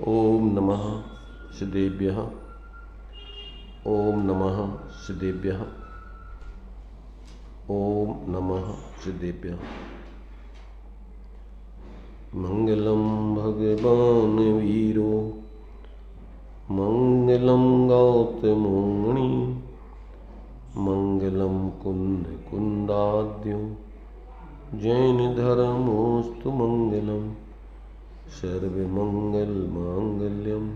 ओम नमः श्रीदेव्यः। ओम नमः श्रीदेव्यः। ओम नमः श्रीदेव्यः। मंगलम भगवान वीरो मंगलम गौतमोमणि मंगलम कुंद कुंदाद्यो जैन धर्मोस्तु मंगलम सर्वमंगल मांगल्यम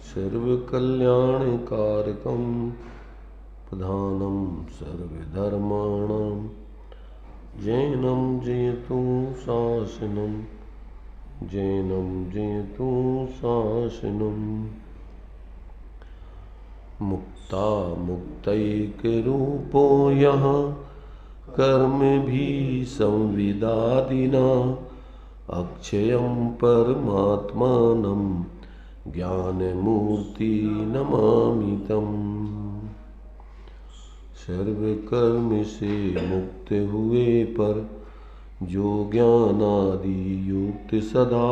सर्वकल्याणकारकम प्रधानम सर्वधर्माणां जैनम जयतु शासनम जैनम जयतु शासनम। मुक्ता मुक्तैकरूपो यः कर्म भी संविदादिना अक्षयं परमात्मानं ज्ञानमूर्ति नमामि तम्। सर्वकर्म से मुक्त हुए पर जो ज्ञानादि युक्त सदा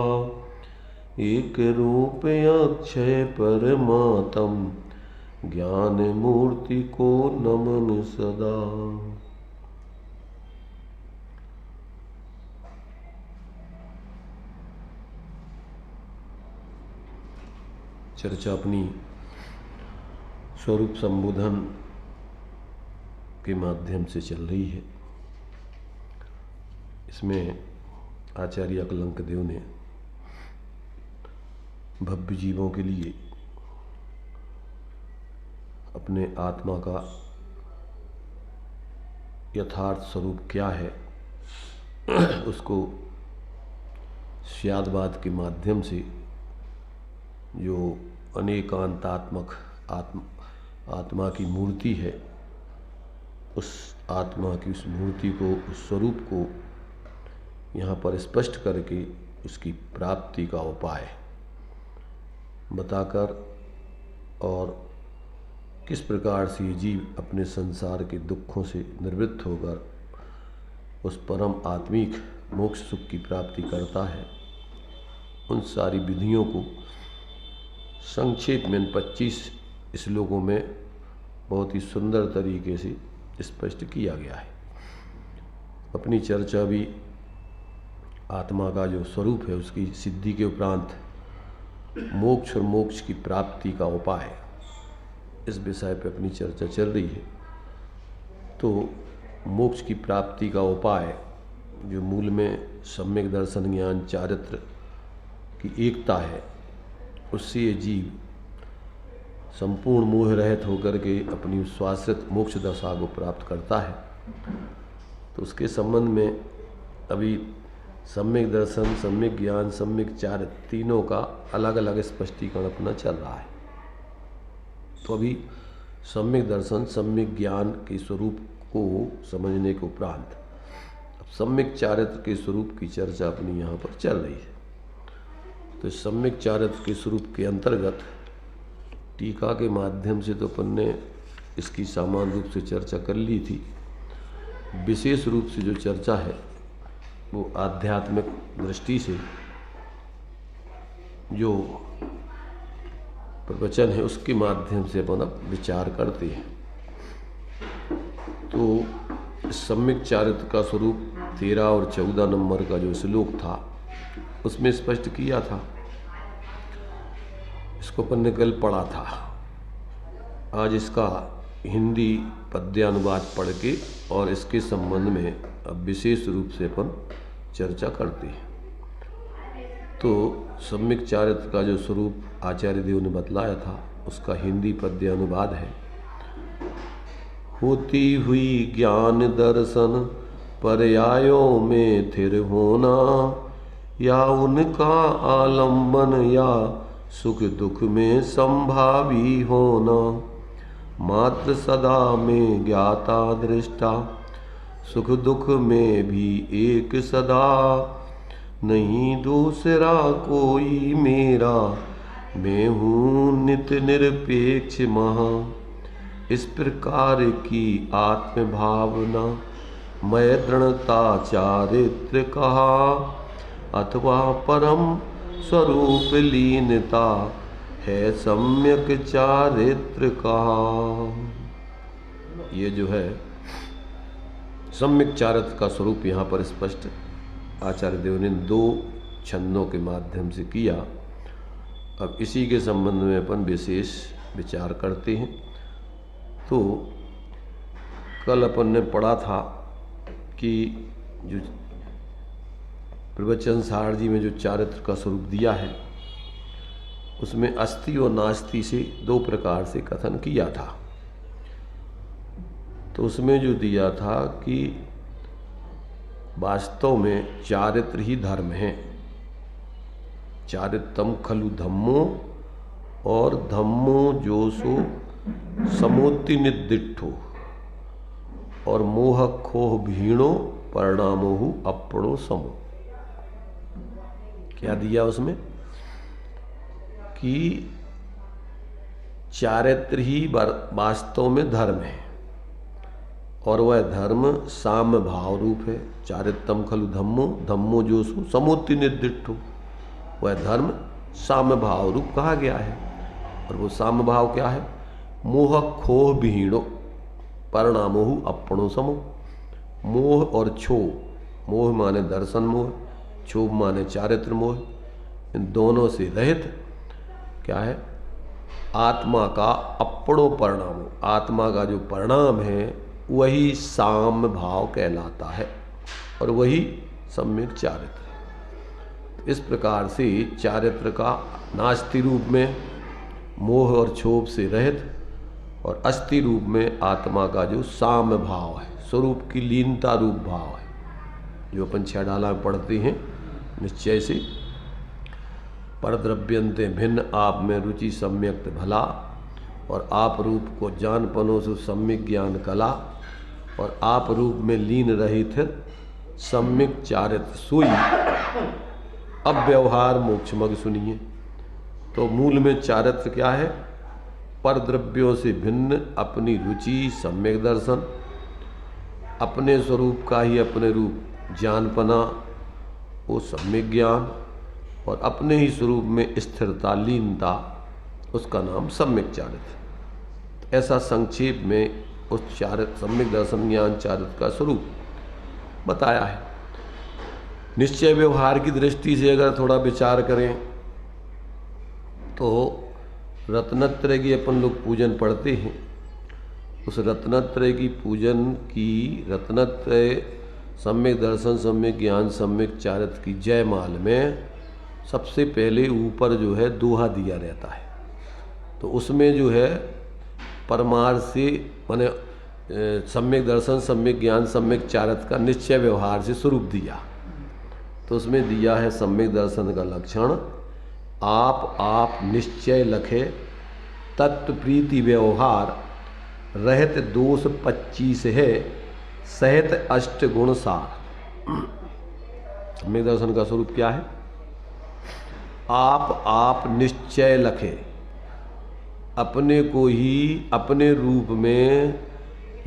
एक रूप अक्षय परमात्म ज्ञान मूर्ति को नमन सदा। चर्चा अपनी स्वरूप संबोधन के माध्यम से चल रही है। इसमें आचार्य अकलंकदेव ने भव्य जीवों के लिए अपने आत्मा का यथार्थ स्वरूप क्या है उसको स्यादवाद के माध्यम से जो अनेकांतात्मक आत्मा की मूर्ति है, उस आत्मा की उस मूर्ति को, उस स्वरूप को यहाँ पर स्पष्ट करके उसकी प्राप्ति का उपाय बताकर और किस प्रकार से ये जीव अपने संसार के दुखों से निवृत्त होकर उस परम आत्मिक मोक्ष सुख की प्राप्ति करता है, उन सारी विधियों को संक्षेप में 25 श्लोकों में बहुत ही सुंदर तरीके से स्पष्ट किया गया है। अपनी चर्चा भी आत्मा का जो स्वरूप है उसकी सिद्धि के उपरांत मोक्ष और मोक्ष की प्राप्ति का उपाय, इस विषय पे अपनी चर्चा चल रही है। तो मोक्ष की प्राप्ति का उपाय जो मूल में सम्यक दर्शन ज्ञान चारित्र की एकता है, उससे ये जीव संपूर्ण मोह रहित होकर के अपनी स्वाश्रित मोक्ष दशा को प्राप्त करता है। तो उसके संबंध में अभी सम्यक दर्शन, सम्यक ज्ञान, सम्यक चारित्र तीनों का अलग अलग स्पष्टीकरण अपना चल रहा है। तो अभी सम्यक दर्शन, सम्यक ज्ञान के स्वरूप को समझने के उपरांत अब सम्यक चारित्र के स्वरूप की चर्चा अपनी यहाँ पर चल रही है। तो सम्यक चारित्र के स्वरूप के अंतर्गत टीका के माध्यम से तो अपन ने इसकी सामान्य रूप से चर्चा कर ली थी। विशेष रूप से जो चर्चा है वो आध्यात्मिक दृष्टि से जो प्रवचन है उसके माध्यम से अपन अब विचार करते हैं। तो सम्यक चारित्र का स्वरूप 13 और 14 नंबर का जो श्लोक था उसमें स्पष्ट किया था। इसको अपन ने कल पढ़ा था। आज इसका हिंदी पद्यानुवाद पढ़ के और इसके संबंध में अब विशेष रूप से अपन चर्चा करते हैं। तो सम्यक चारित्र का जो स्वरूप आचार्य देव ने बतलाया था उसका हिंदी पद्यानुवाद है। होती हुई ज्ञान दर्शन पर्यायों में थिर होना, या उनका आलंबन या सुख दुख में संभावी होना, मात्र सदा में ज्ञाता दृष्टा सुख दुख में भी एक सदा, नहीं दूसरा कोई मेरा मैं हूँ नित निरपेक्ष महा। इस प्रकार की आत्म भावना मैं दृढ़ता चारित्र कहा, अथवा परम स्वरूप लीनता है सम्यक चारित्र का। ये जो है सम्यक चारित्र का स्वरूप यहाँ पर स्पष्ट आचार्य देव ने 2 छंदों के माध्यम से किया। अब इसी के संबंध में अपन विशेष विचार करते हैं। तो कल अपन ने पढ़ा था कि जो प्रवचन सार जी में जो चारित्र का स्वरूप दिया है उसमें अस्ति और नास्ति से 2 प्रकार से कथन किया था। तो उसमें जो दिया था कि वास्तव में चारित्र ही धर्म है। चारित्रम खलु धम्मो, और धम्मो जो सो समोति निर्दिष्टो, और मोह खोह भीणो परिणामोहु अपणो समो। क्या दिया उसमें कि चारित्र ही वास्तव में धर्म है, और वह धर्म साम्य भाव रूप है। चारित्रम खलु धम्मो, धम्मो जो सो समोति निर्दिष्टो, वह धर्म साम्य भाव रूप कहा गया है। और वो साम्य भाव क्या है? मोह खोह विहीणो परिणामोहु अपणो समो। मोह और क्षोभ, मोह माने दर्शन मोह, क्षोभ माने चारित्र मोह, इन दोनों से रहित क्या है? आत्मा का अपणो परिणाम। आत्मा का जो परिणाम है वही साम्य भाव कहलाता है, और वही सम्यक चारित्र है। इस प्रकार से चारित्र का नास्ति रूप में मोह और क्षोभ से रहित, और अस्ति रूप में आत्मा का जो साम्य भाव है, स्वरूप की लीनता रूप भाव है, जो अपन 6 डाला में पढ़ते हैं निश्चय से। परद्रव्यंते भिन्न आप में रुचि सम्यक्त भला, और आप रूप को जान पनो सु सम्यक ज्ञान कला, और आप रूप में लीन रहित सम्यक चारित्र सोई। अब व्यवहार मोक्षमग सुनिए। तो मूल में चारित्र क्या है? परद्रव्यों से भिन्न अपनी रुचि सम्यक दर्शन, अपने स्वरूप का ही अपने रूप जानपना वो सम्यक ज्ञान, और अपने ही स्वरूप में स्थिरता लीनता, उसका नाम सम्यक चारित्र। ऐसा संक्षेप में उस चारित्र सम्यक दर्शन ज्ञान चारित्र का स्वरूप बताया है। निश्चय व्यवहार की दृष्टि से अगर थोड़ा विचार करें तो रत्नत्रय की अपन लोग पूजन पढ़ते हैं। उस रत्नत्रय की पूजन की रत्नत्रय सम्यक दर्शन सम्यक ज्ञान सम्यक चारित्र की जयमाल में सबसे पहले ऊपर जो है दोहा दिया रहता है। तो उसमें जो है परमार्थ से माने सम्यक दर्शन सम्यक ज्ञान सम्यक चारित्र का निश्चय व्यवहार से स्वरूप दिया। तो उसमें दिया है सम्यक दर्शन का लक्षण, आप निश्चय लखे तत्व प्रीति व्यवहार, रहत दोष 25 है सहित अष्ट गुण सार। सम्यक दर्शन का स्वरूप क्या है? आप निश्चय लखे, अपने को ही अपने रूप में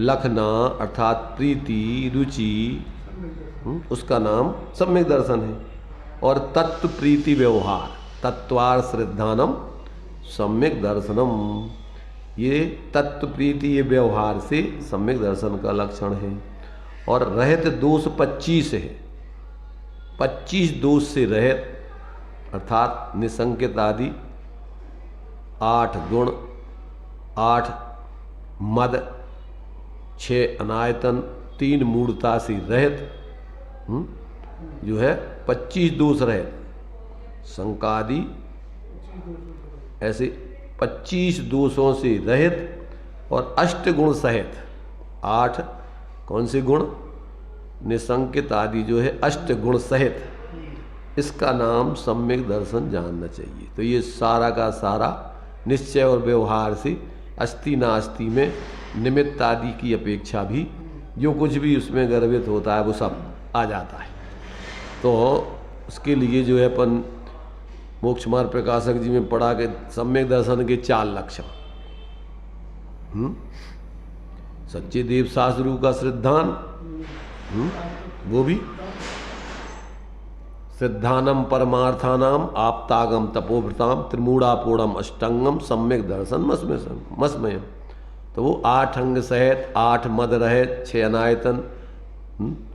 लखना अर्थात प्रीति रुचि, उसका नाम सम्यक दर्शन है। और तत्व प्रीति व्यवहार, तत्वार श्रद्धानम सम्यक दर्शनम, ये तत्व प्रीति ये व्यवहार से सम्यक दर्शन का लक्षण है। और रहित दोष 25 है, 25 दोष से रहित अर्थात निसंकित आदि 8 गुण, 8 मद, 6 अनायतन, 3 मूढ़ता से रहित जो है 25 दोष रहित, संकादि ऐसे 25 दोषों से रहित, और अष्ट गुण सहित 8 कौन से गुण? निसंकित आदि जो है अष्ट गुण सहित, इसका नाम सम्यक दर्शन जानना चाहिए। तो ये सारा का सारा निश्चय और व्यवहार से अस्ति नास्ति में निमित्त आदि की अपेक्षा भी जो कुछ भी उसमें गर्भित होता है वो सब आ जाता है। तो उसके लिए जो है अपन मोक्ष मार्ग प्रकाशक जी में पढ़ा के सम्यक दर्शन के 4 लक्षण, सच्चे देव शास्त्रु का श्रद्धान, वो भी सिद्धानम परमार्थानाम आप्तागम तपोभृताम त्रिमूढ़ापूर्णम अष्टांगम सम्यक दर्शन मस्मयम। तो वो 8 अंग सहित, 8 मद रहित, 6 अनायतन,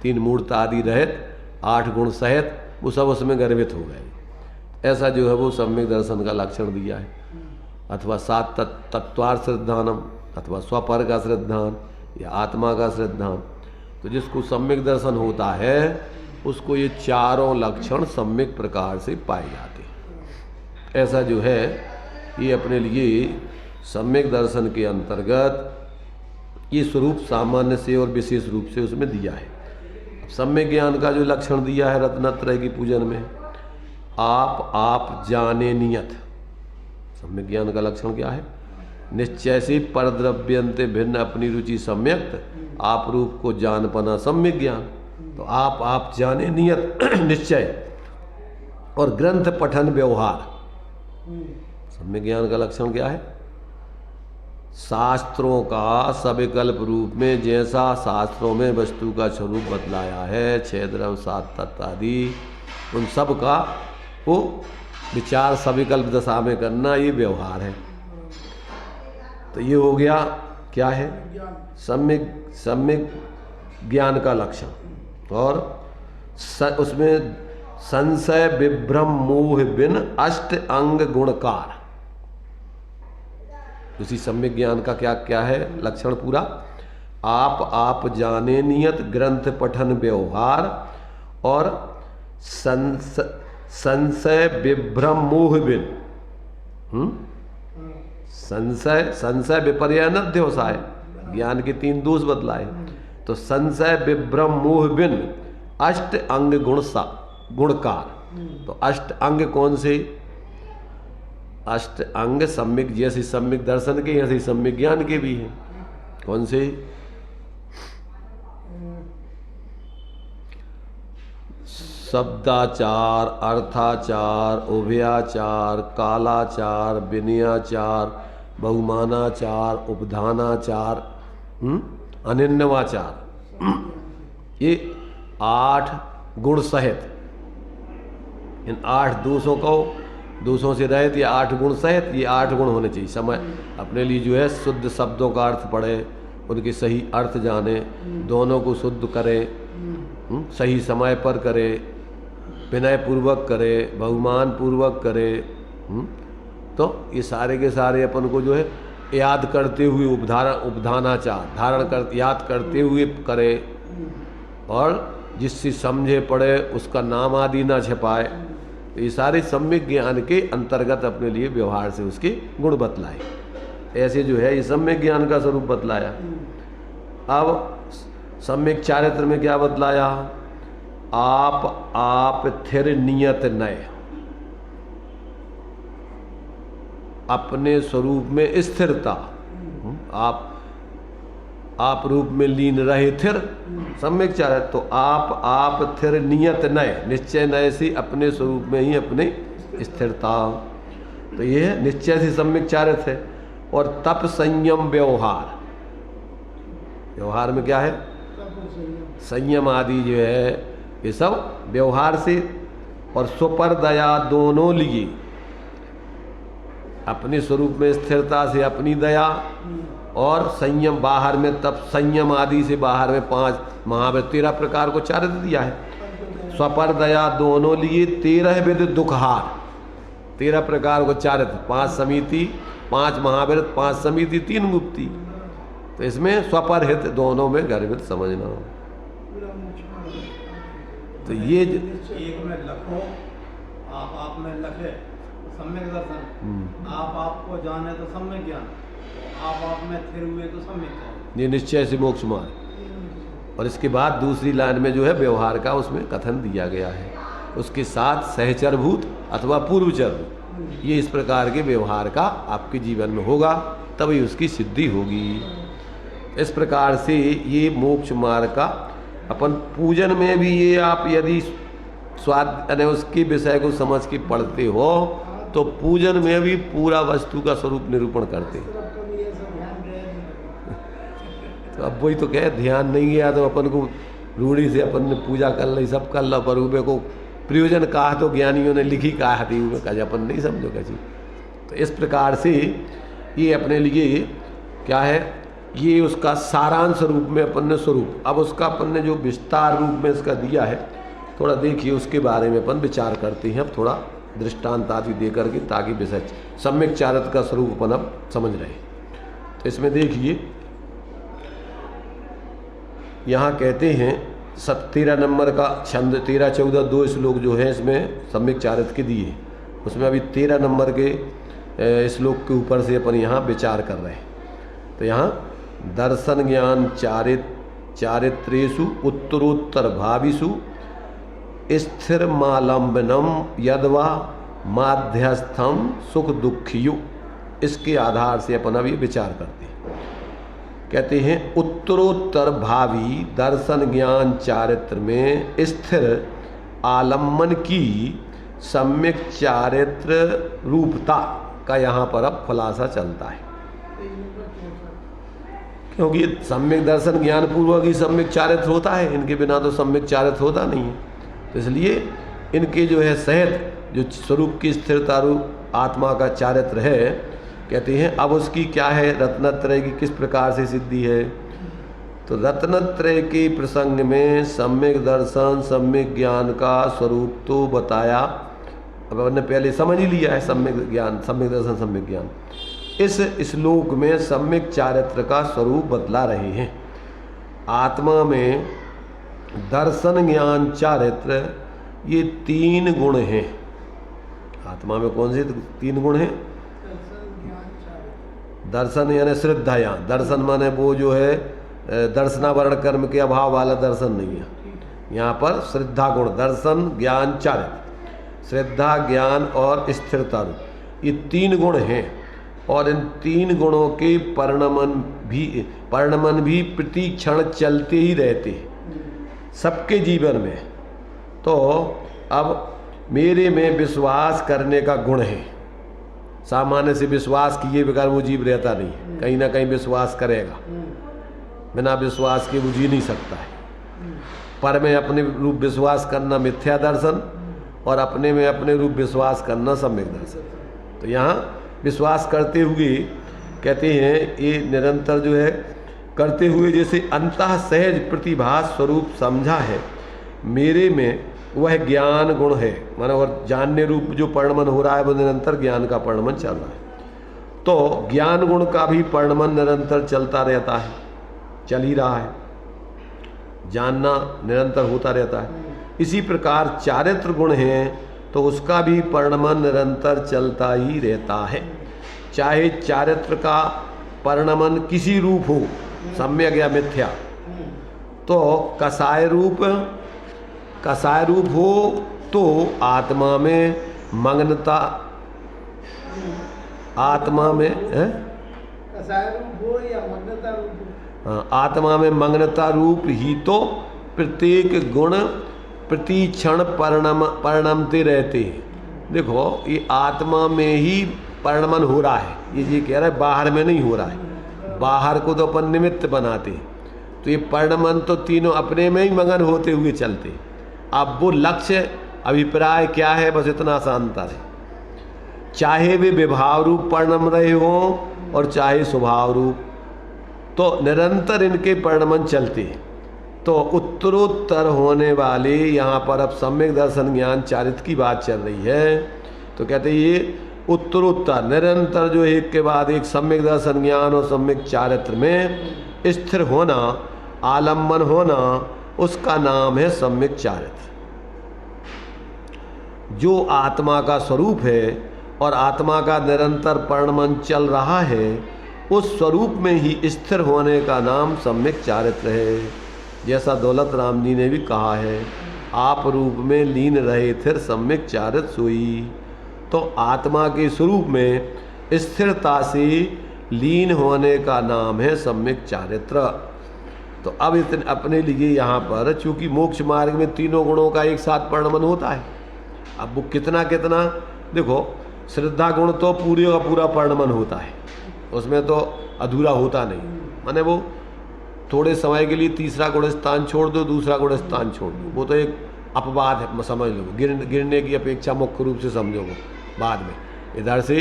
3 मूर्त आदि रहित, 8 गुण सहित वो सब उसमें गर्भित हो गए। ऐसा जो है वो सम्यक दर्शन का लक्षण दिया है। अथवा 7 तत्वार श्रद्धानम, अथवा स्वपर का श्रद्धान या आत्मा का श्रद्धान। तो जिसको सम्यक दर्शन होता है उसको ये चारों लक्षण सम्यक प्रकार से पाए जाते हैं। ऐसा जो है ये अपने लिए सम्यक दर्शन के अंतर्गत ये स्वरूप सामान्य से और विशेष रूप से उसमें दिया है। सम्यक ज्ञान का जो लक्षण दिया है रत्नत्रय की पूजन में, आप जाने नियत। सम्यक ज्ञान का लक्षण क्या है? निश्चय से परद्रव्यंते भिन्न अपनी रुचि सम्यक्त, आप रूप को जान पाना सम्यक ज्ञान। तो आप जाने नियत निश्चय और ग्रंथ पठन व्यवहार। सम्यक ज्ञान का लक्षण क्या है? शास्त्रों का सविकल्प रूप में जैसा शास्त्रों में वस्तु का स्वरूप बतलाया है, 6 द्रव्य 7 तत्व आदि, उन सब का वो विचार सविकल्प दशा में करना, ये व्यवहार है। तो ये हो गया क्या है? सम्यक ज्ञान का लक्षण। और उसमें संशय विभ्रम मोह बिन अष्ट अंग गुणकार। उसी सम्यक ज्ञान का क्या क्या है लक्षण पूरा? आप जाने नियत, ग्रंथ पठन व्यवहार, और संशय विभ्रम मोह बिन। संशय विपर्य नध्योसाय, ज्ञान के 3 दोष बतलाए। तो संशय विभ्रम मोह बिन अष्ट अंग गुणकार। तो अष्ट अंग कौन से? अष्ट अंग सम्यक, जैसे सम्यक दर्शन के ऐसे सम्यक ज्ञान के भी हैं। कौन से? शब्दाचार, अर्थाचार, उभयाचार, कालाचार, विनयाचार, बहुमानाचार, उपधानाचार, अनिन्नवाचार। ये 8 गुण सहित, इन 8 दोषों से रहित ये 8 गुण सहित, ये 8 गुण होने चाहिए। समय अपने लिए जो है शुद्ध शब्दों का अर्थ पढ़े, उनके सही अर्थ जाने, दोनों को शुद्ध करे, सही समय पर करे, विनय पूर्वक करे, बहुमान पूर्वक करे। तो ये सारे के सारे अपन को जो है याद करते हुए उपधानाचार याद करते हुए करे, और जिससे समझे पड़े उसका नाम आदि ना छिपाए। तो ये सारे सम्यक ज्ञान के अंतर्गत अपने लिए व्यवहार से उसके गुण बतलाए। ऐसे जो है ये सम्यक ज्ञान का स्वरूप बतलाया। अब सम्यक चारित्र में क्या बतलाया? आप थिर नियत नय, अपने स्वरूप में स्थिरता, आप रूप में लीन रहे थिर, सम्यक चारित्र। तो आप थिर नियत नय, निश्चय नय से अपने स्वरूप में ही अपने स्थिरता। तो ये है निश्चय से सम्यक चारित्र है। और तप संयम व्यवहार, व्यवहार में क्या है? संयम आदि जो है ये सब व्यवहार से। और स्वपर दया दोनों लिए, अपने स्वरूप में स्थिरता से अपनी दया, और संयम बाहर में तप संयम आदि से बाहर में 5 महावीर 13 प्रकार को चारित्र दिया है। स्वपर दया दोनों लिए 13 विध दुखहार, 13 प्रकार को चारित्र, 5 समिति, 5 महावीर, 5 समिति, 3 गुप्ती। तो इसमें स्वपर हित दोनों में गर्भित समझना। तो ये एक में लखो, आप में लखे सम्यक दर्शन, आपको जाने तो सम्यक ज्ञान, आप में थिर हुए तो सम्यक ज्ञान। ये निश्चय से मोक्ष मार्ग। और इसके बाद दूसरी लाइन में जो है व्यवहार का उसमें कथन दिया गया है। उसके साथ सहचरभूत अथवा पूर्वचर, ये इस प्रकार के व्यवहार का आपके जीवन में होगा, तभी उसकी सिद्धि होगी। इस प्रकार से ये मोक्ष मार्ग का अपन पूजन में भी ये आप यदि स्वाद उसके विषय को समझ के पढ़ते हो तो पूजन में भी पूरा वस्तु का स्वरूप निरूपण करते। तो अब वही तो कहे ध्यान नहीं गया तो अपन को रूढ़ी से अपन ने पूजा कर ली, सब कर ला, पर ऊबे को प्रयोजन कहा तो ज्ञानियों ने लिखी कहा थी, मैं कहा अपन नहीं समझो कैसी। तो इस प्रकार से ये अपने लिए क्या है, ये उसका सारांश रूप में अपन ने स्वरूप, अब उसका अपन ने जो विस्तार रूप में इसका दिया है, थोड़ा देखिए उसके बारे में अपन विचार करते हैं अब थोड़ा दृष्टांत आदि दे करके, ताकि विषय सम्यक चारित्र का स्वरूप अपन अब समझ रहे हैं। तो इसमें देखिए यहाँ कहते हैं 13 नंबर का छंद 13, 14, 2 श्लोक जो है इसमें सम्यक चारित्र के दिए, उसमें अभी 13 नंबर के श्लोक के ऊपर से अपन यहाँ विचार कर रहे हैं। तो यहाँ दर्शन ज्ञान चारित्रेषु उत्तरोत्तर भाविषु स्थिर मालंबनम यदवा माध्यस्थम सुख दुखियु, इसके आधार से अपन अब ये विचार करते हैं। कहते हैं उत्तरोत्तर भावी दर्शन ज्ञान चारित्र में स्थिर आलम्बन की सम्यक चारित्र रूपता का यहाँ पर अब खुलासा चलता है, क्योंकि सम्यक दर्शन ज्ञान पूर्वक ही सम्यक चारित्र होता है, इनके बिना तो सम्यक चारित्र होता नहीं है। तो इसलिए इनके जो है सहित जो स्वरूप की स्थिरता रूप आत्मा का चारित्र है, कहते हैं अब उसकी क्या है, रत्नत्रय की किस प्रकार से सिद्धि है। तो रत्नत्रय के प्रसंग में सम्यक दर्शन सम्यक ज्ञान का स्वरूप तो बताया, अब हमने पहले समझ ही लिया है सम्यक ज्ञान सम्यक दर्शन सम्यक ज्ञान। इस श्लोक में सम्यक चारित्र का स्वरूप बतला रहे हैं। आत्मा में दर्शन ज्ञान चारित्र ये 3 गुण हैं। आत्मा में कौन से 3 गुण हैं? दर्शन यानी श्रद्धा, यहाँ दर्शन माने वो जो है दर्शनावरण कर्म के अभाव वाला दर्शन नहीं है, यहाँ पर श्रद्धा गुण, दर्शन ज्ञान चारित्र, श्रद्धा ज्ञान और स्थिरता रूप, ये 3 गुण हैं। और इन 3 गुणों के परिणमन भी प्रति क्षण चलते ही रहते हैं सबके जीवन में। तो अब मेरे में विश्वास करने का गुण है, सामान्य से विश्वास किए बगैर वो जीव रहता नहीं है, कहीं ना कहीं विश्वास करेगा, बिना विश्वास के वो जी नहीं सकता है। पर में अपने रूप विश्वास करना मिथ्या दर्शन और अपने में अपने रूप विश्वास करना सम्यक दर्शन। तो यहाँ विश्वास करते हुए कहते हैं ये निरंतर जो है करते हुए जैसे अंतः सहज प्रतिभास स्वरूप समझा है, मेरे में वह ज्ञान गुण है, माना और जानने रूप जो परिणमन हो रहा है वो निरंतर ज्ञान का परिणमन चल रहा है। तो ज्ञान गुण का भी परिणमन निरंतर चलता रहता है, चल ही रहा है, जानना निरंतर होता रहता है। इसी प्रकार चारित्र गुण हैं तो उसका भी परिणमन निरंतर चलता ही रहता है, चाहे चारित्र का परिणमन किसी रूप हो, सम्यक या मिथ्या। तो कसाय रूप हो तो आत्मा में मग्नता, आत्मा में कसाय रूप हो या मग्नता रूप हो, आत्मा में मग्नता रूप ही तो प्रत्येक गुण प्रति क्षण परिणमते रहते हैं। देखो ये आत्मा में ही परिणमन हो रहा है, ये कह रहा है बाहर में नहीं हो रहा है, बाहर को तो अपन निमित्त बनाते हैं। तो ये परिणमन तो तीनों अपने में ही मगन होते हुए चलते। अब वो लक्ष्य अभिप्राय क्या है, बस इतना शांता है, चाहे वे विभाव रूप परिणम रहे हों और चाहे स्वभाव रूप, तो निरंतर इनके परिणमन चलते हैं। तो उत्तरोत्तर होने वाले यहाँ पर अब सम्यक दर्शन ज्ञान चारित्र की बात चल रही है। तो कहते हैं ये उत्तरोत्तर निरंतर जो एक के बाद एक सम्यक दर्शन ज्ञान और सम्यक चारित्र में स्थिर होना, आलम्बन होना, उसका नाम है सम्यक चारित्र। जो आत्मा का स्वरूप है और आत्मा का निरंतर परिणमन चल रहा है, उस स्वरूप में ही स्थिर होने का नाम सम्यक चारित्र है। जैसा दौलत राम जी ने भी कहा है, आप रूप में लीन रहे थिर सम्यक चारित्र सोई। तो आत्मा के स्वरूप में स्थिरता से लीन होने का नाम है सम्यक चारित्र। तो अब इतने अपने लिए यहाँ पर चूंकि मोक्ष मार्ग में तीनों गुणों का एक साथ परिणमन होता है, अब वो कितना कितना देखो, श्रद्धा गुण तो पूरे का पूरा परिणमन होता है, उसमें तो अधूरा होता नहीं, माने वो थोड़े समय के लिए तीसरा गुण स्थान छोड़ दो, दूसरा गुण स्थान छोड़ दो, वो तो एक अपवाद है, समझ लो। गिरने की अपेक्षा मुख्य रूप से समझोगे बाद में। इधर से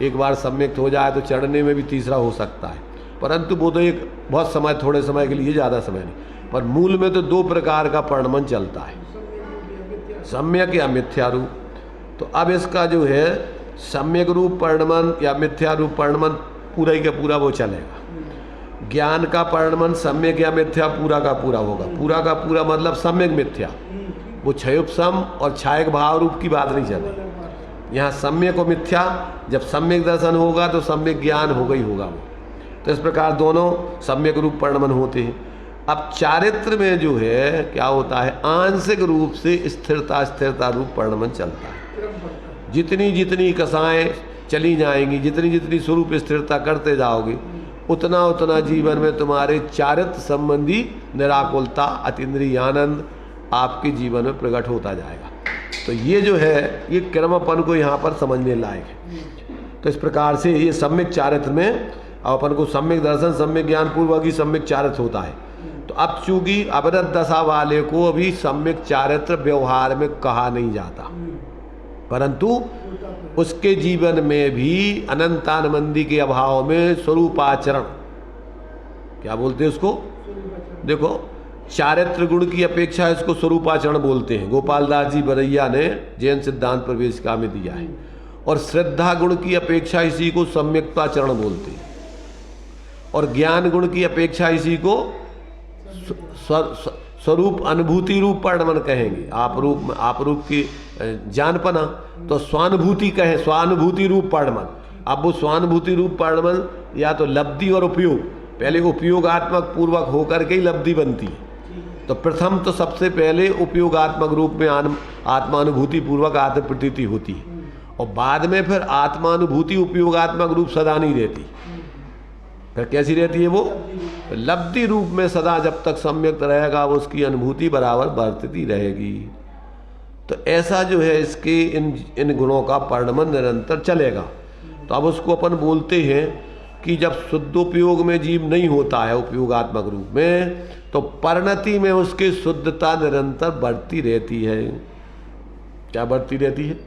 एक बार सम्यक्त हो जाए तो चढ़ने में भी तीसरा हो सकता है, परंतु वो तो एक बहुत समय, थोड़े समय के लिए, ज़्यादा समय नहीं। पर मूल में तो दो प्रकार का परिणमन चलता है, सम्यक या मिथ्या रूप। तो अब इसका जो है सम्यक रूप परिणमन या मिथ्या रूप परिणमन पूरा ही का पूरा वो चलेगा। ज्ञान का परिणमन सम्यक या मिथ्या पूरा का पूरा होगा। पूरा का पूरा मतलब सम्यक मिथ्या, वो क्षयोपशम और छायक भाव रूप की बात नहीं चले। यहाँ सम्यक और मिथ्या, जब सम्यक दर्शन होगा तो सम्यक ज्ञान होगा ही होगा वो। तो इस प्रकार दोनों सम्यक रूप परिणमन होते हैं। अब चारित्र में जो है क्या होता है, आंशिक रूप से स्थिरता रूप परिणमन चलता है। जितनी जितनी कसाएं चली जाएंगी, जितनी जितनी स्वरूप स्थिरता करते जाओगे, उतना उतना जीवन में तुम्हारे चारित्र संबंधी निराकुलता, अतीन्द्रिय आनंद आपके जीवन में प्रकट होता जाएगा। तो ये जो है ये क्रमपन को यहाँ पर समझने लायक है। तो इस प्रकार से ये सम्यक चारित्र में अपन को सम्यक दर्शन, सम्यक ज्ञान पूर्वक ही सम्यक चारित्र होता है। तो अब चूंकि अवरत दशा वाले को अभी सम्यक चारित्र व्यवहार में कहा नहीं जाता, परंतु उसके जीवन में भी अनंतानंदी के अभाव में स्वरूपाचरण, क्या बोलते हैं उसको, देखो चारित्र गुण की अपेक्षा इसको स्वरूपाचरण बोलते हैं। गोपाल दास जी बरैया ने जैन सिद्धांत प्रवेशिका में दिया है। और श्रद्धा गुण की अपेक्षा इसी को सम्यक्ताचरण बोलते हैं, और ज्ञान गुण की अपेक्षा इसी को स्वरूप अनुभूति रूप परिणमन कहेंगे। आप रूप की जानपना तो स्वानुभूति कहें, स्वानुभूति रूप परिणमन। अब वो स्वानुभूति रूप परिणमन या तो लब्धि और उपयोग, पहले उपयोगात्मक पूर्वक होकर के ही लब्धि बनती है। तो प्रथम तो सबसे पहले उपयोगात्मक रूप में आत्मानुभूति पूर्वक आत्म प्रतीति होती है, और बाद में फिर आत्मानुभूति उपयोगात्मक रूप सदा नहीं रहती। फिर कैसी रहती है वो, लब्धि रूप में सदा जब तक सम्यक रहेगा वो उसकी अनुभूति बराबर बरतती रहेगी। तो ऐसा जो है इसके इन गुणों का परिणमन निरंतर चलेगा। तो अब उसको अपन बोलते हैं कि जब शुद्धोपयोग में जीव नहीं होता है उपयोगात्मक रूप में, तो परिणति में उसकी शुद्धता निरंतर बढ़ती रहती है। क्या बढ़ती रहती है,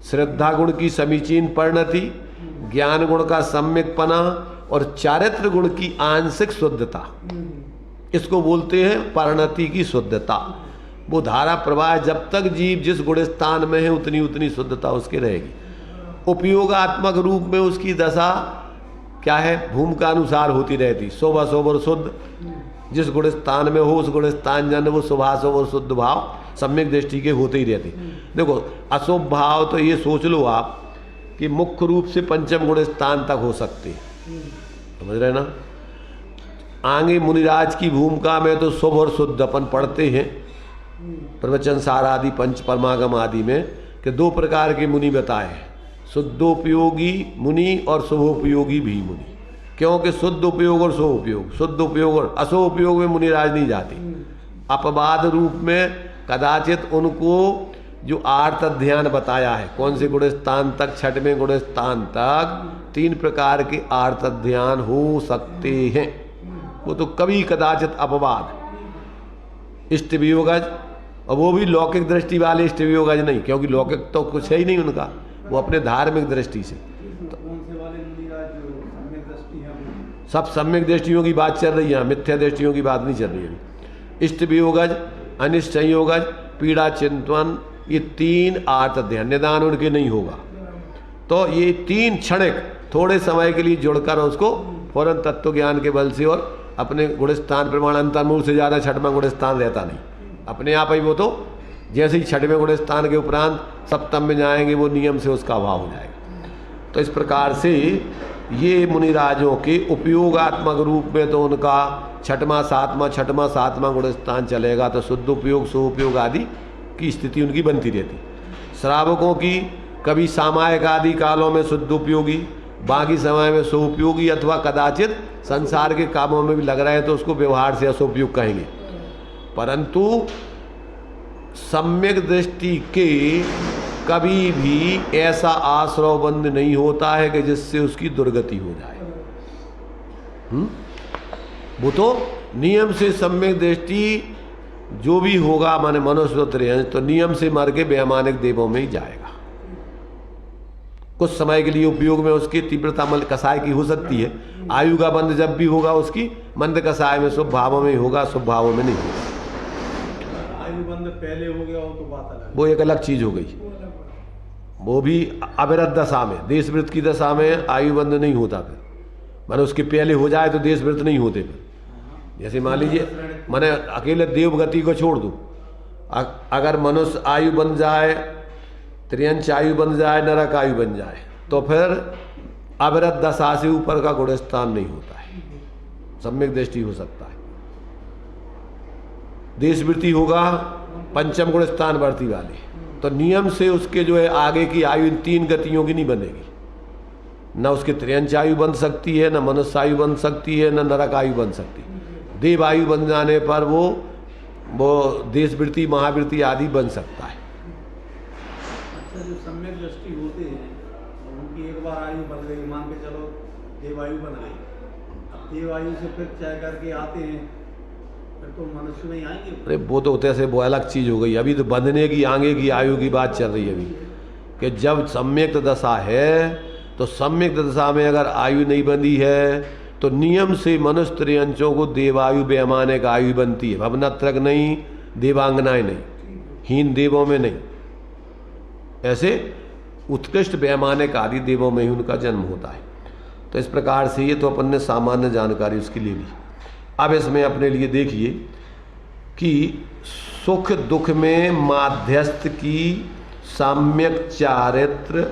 श्रद्धा गुण की समीचीन परिणति, ज्ञान गुण का सम्यकपना और चारित्र गुण की आंशिक शुद्धता, इसको बोलते हैं परिणति की शुद्धता। वो धारा प्रवाह जब तक जीव जिस गुण स्थान में है उतनी उतनी शुद्धता उसकी रहेगी। उपयोगात्मक रूप में उसकी दशा क्या है, भूमिका अनुसार होती रहती, शुभ और शुद्ध, जिस गुण स्थान में हो उस गुण स्थान जन वो शुभाशुभ और शुद्ध भाव सम्यक दृष्टि के होते ही रहते। देखो अशुभ भाव तो ये सोच लो आप कि मुख्य रूप से पंचम गुण स्थान तक हो सकते हैं, समझ रहे ना। आगे मुनिराज की भूमिका में तो शुभ और शुद्ध अपन पढ़ते हैं प्रवचन सार आदि पंच परमागम आदि में कि दो प्रकार के मुनि बताए हैं, शुद्धोपयोगी मुनि और शुभोपयोगी भी मुनि। क्योंकि शुद्ध उपयोग और शुभोपयोग, शुद्ध उपयोग और अशुभोपयोग में मुनिराज नहीं जाते। अपवाद रूप में कदाचित उनको जो आर्त ध्यान बताया है, कौन से गुण स्थान तक, छठवें गुण स्थान तक 3 प्रकार के आर्त ध्यान हो सकते हैं। वो तो कभी कदाचित अपवाद, इष्ट वियोगज, और वो भी लौकिक दृष्टि वाले इष्ट वियोगज नहीं, क्योंकि लौकिक तो कुछ है ही नहीं उनका, वो अपने धार्मिक दृष्टि से। सब सम्यक दृष्टियों की बात चल रही है, मिथ्या दृष्टियों की बात नहीं चल रही है। इष्ट वियोगज, अनिष्ट संयोगज, पीड़ा चिंतन, ये 3 आर्त ध्यान निदान उनके नहीं होगा। तो ये 3 क्षणिक थोड़े समय के लिए जुड़कर उसको फौरन तत्व ज्ञान के बल से और अपने गुण स्थान प्रमाण अंतर्मूल से ज़्यादा छठवां गुण स्थान रहता नहीं, अपने आप ही वो तो जैसे ही छठवें गुण स्थान के उपरांत सप्तम में जाएंगे वो नियम से उसका अभाव हो जाएगा। तो इस प्रकार से ये मुनिराजों के उपयोगात्मक रूप में तो उनका छठवां सातवां गुण स्थान चलेगा, तो शुद्ध उपयोग शुभोपयोग आदि की स्थिति उनकी बनती रहती। श्रावकों की कभी सामायिक आदि कालों में शुद्ध उपयोगी, बाकी समय में शुभोपयोगी, अथवा कदाचित संसार के कामों में भी लग रहे हैं तो उसको व्यवहार से अशुभोपयोग कहेंगे। परंतु सम्यक दृष्टि के कभी भी ऐसा आश्रव बंद नहीं होता है कि जिससे उसकी दुर्गति हो जाए। वो तो नियम से सम्यक दृष्टि जो भी होगा माने मनुष्य तो त्रियंश, तो नियम से मर के वैमानिक देवों में ही जाएगा। कुछ समय के लिए उपयोग में उसकी तीव्रता मंद कसाय की हो सकती है। आयु का बंध जब भी होगा उसकी मंद कसाय में शुभ भावों में ही होगा, शुभ भावों में नहीं होगा। आयु बंद पहले हो गया हो तो बात अलग, वो एक अलग चीज हो गई। वो भी अविरत दशा में, देशवृत्त की दशा में आयु बंध नहीं होता। फिर माने उसके पहले हो जाए तो देशवृत्त नहीं होते। फिर जैसे मान लीजिए मैंने अकेले देवगति को छोड़ दूँ, अगर मनुष्य आयु बन जाए, त्रियंश आयु बन जाए, नरक आयु बन जाए, तो फिर अविरत दशा से ऊपर का गुण स्थान नहीं होता है, सम्यक दृष्टि हो सकता है। देशवृत्ति होगा पंचम गुण स्थान वर्ती वाली, तो नियम से उसके जो है आगे की आयु इन 3 गतियों की नहीं बनेगी। न उसकी त्रियंश आयु बन सकती है, न मनुष्य आयु बन सकती है, न नरक आयु बन सकती है। देव आयु बन जाने पर वो देशवृत्ति, महावृत्ति आदि बन सकता है। अच्छा, जो सम्यक दृष्टि होते हैं उनकी एक बार आयु बन गई, मान के चलो देवायु बन गई, अब देवायु से फिर तय करके आते हैं, फिर तो मनुष्य में ही आएंगे। अरे वो तो होते से वो अलग चीज हो गई। अभी तो बंधने की आगे की आयु की बात चल रही है अभी, कि जब सम्यक दशा है तो सम्यक दशा में अगर आयु नहीं बंधी है तो नियम से मनुष्य त्रियंशों को देवायु वैमानिक आयु बनती है। भवनत्रक नहीं, देवांगनाएं नहीं, हीन देवों में नहीं, ऐसे उत्कृष्ट वैमानिक आदि देवों में ही उनका जन्म होता है। तो इस प्रकार से ये तो अपन ने सामान्य जानकारी उसकी ले ली। अब इसमें अपने लिए देखिए कि सुख दुख में माध्यस्थ की सम्यक चारित्र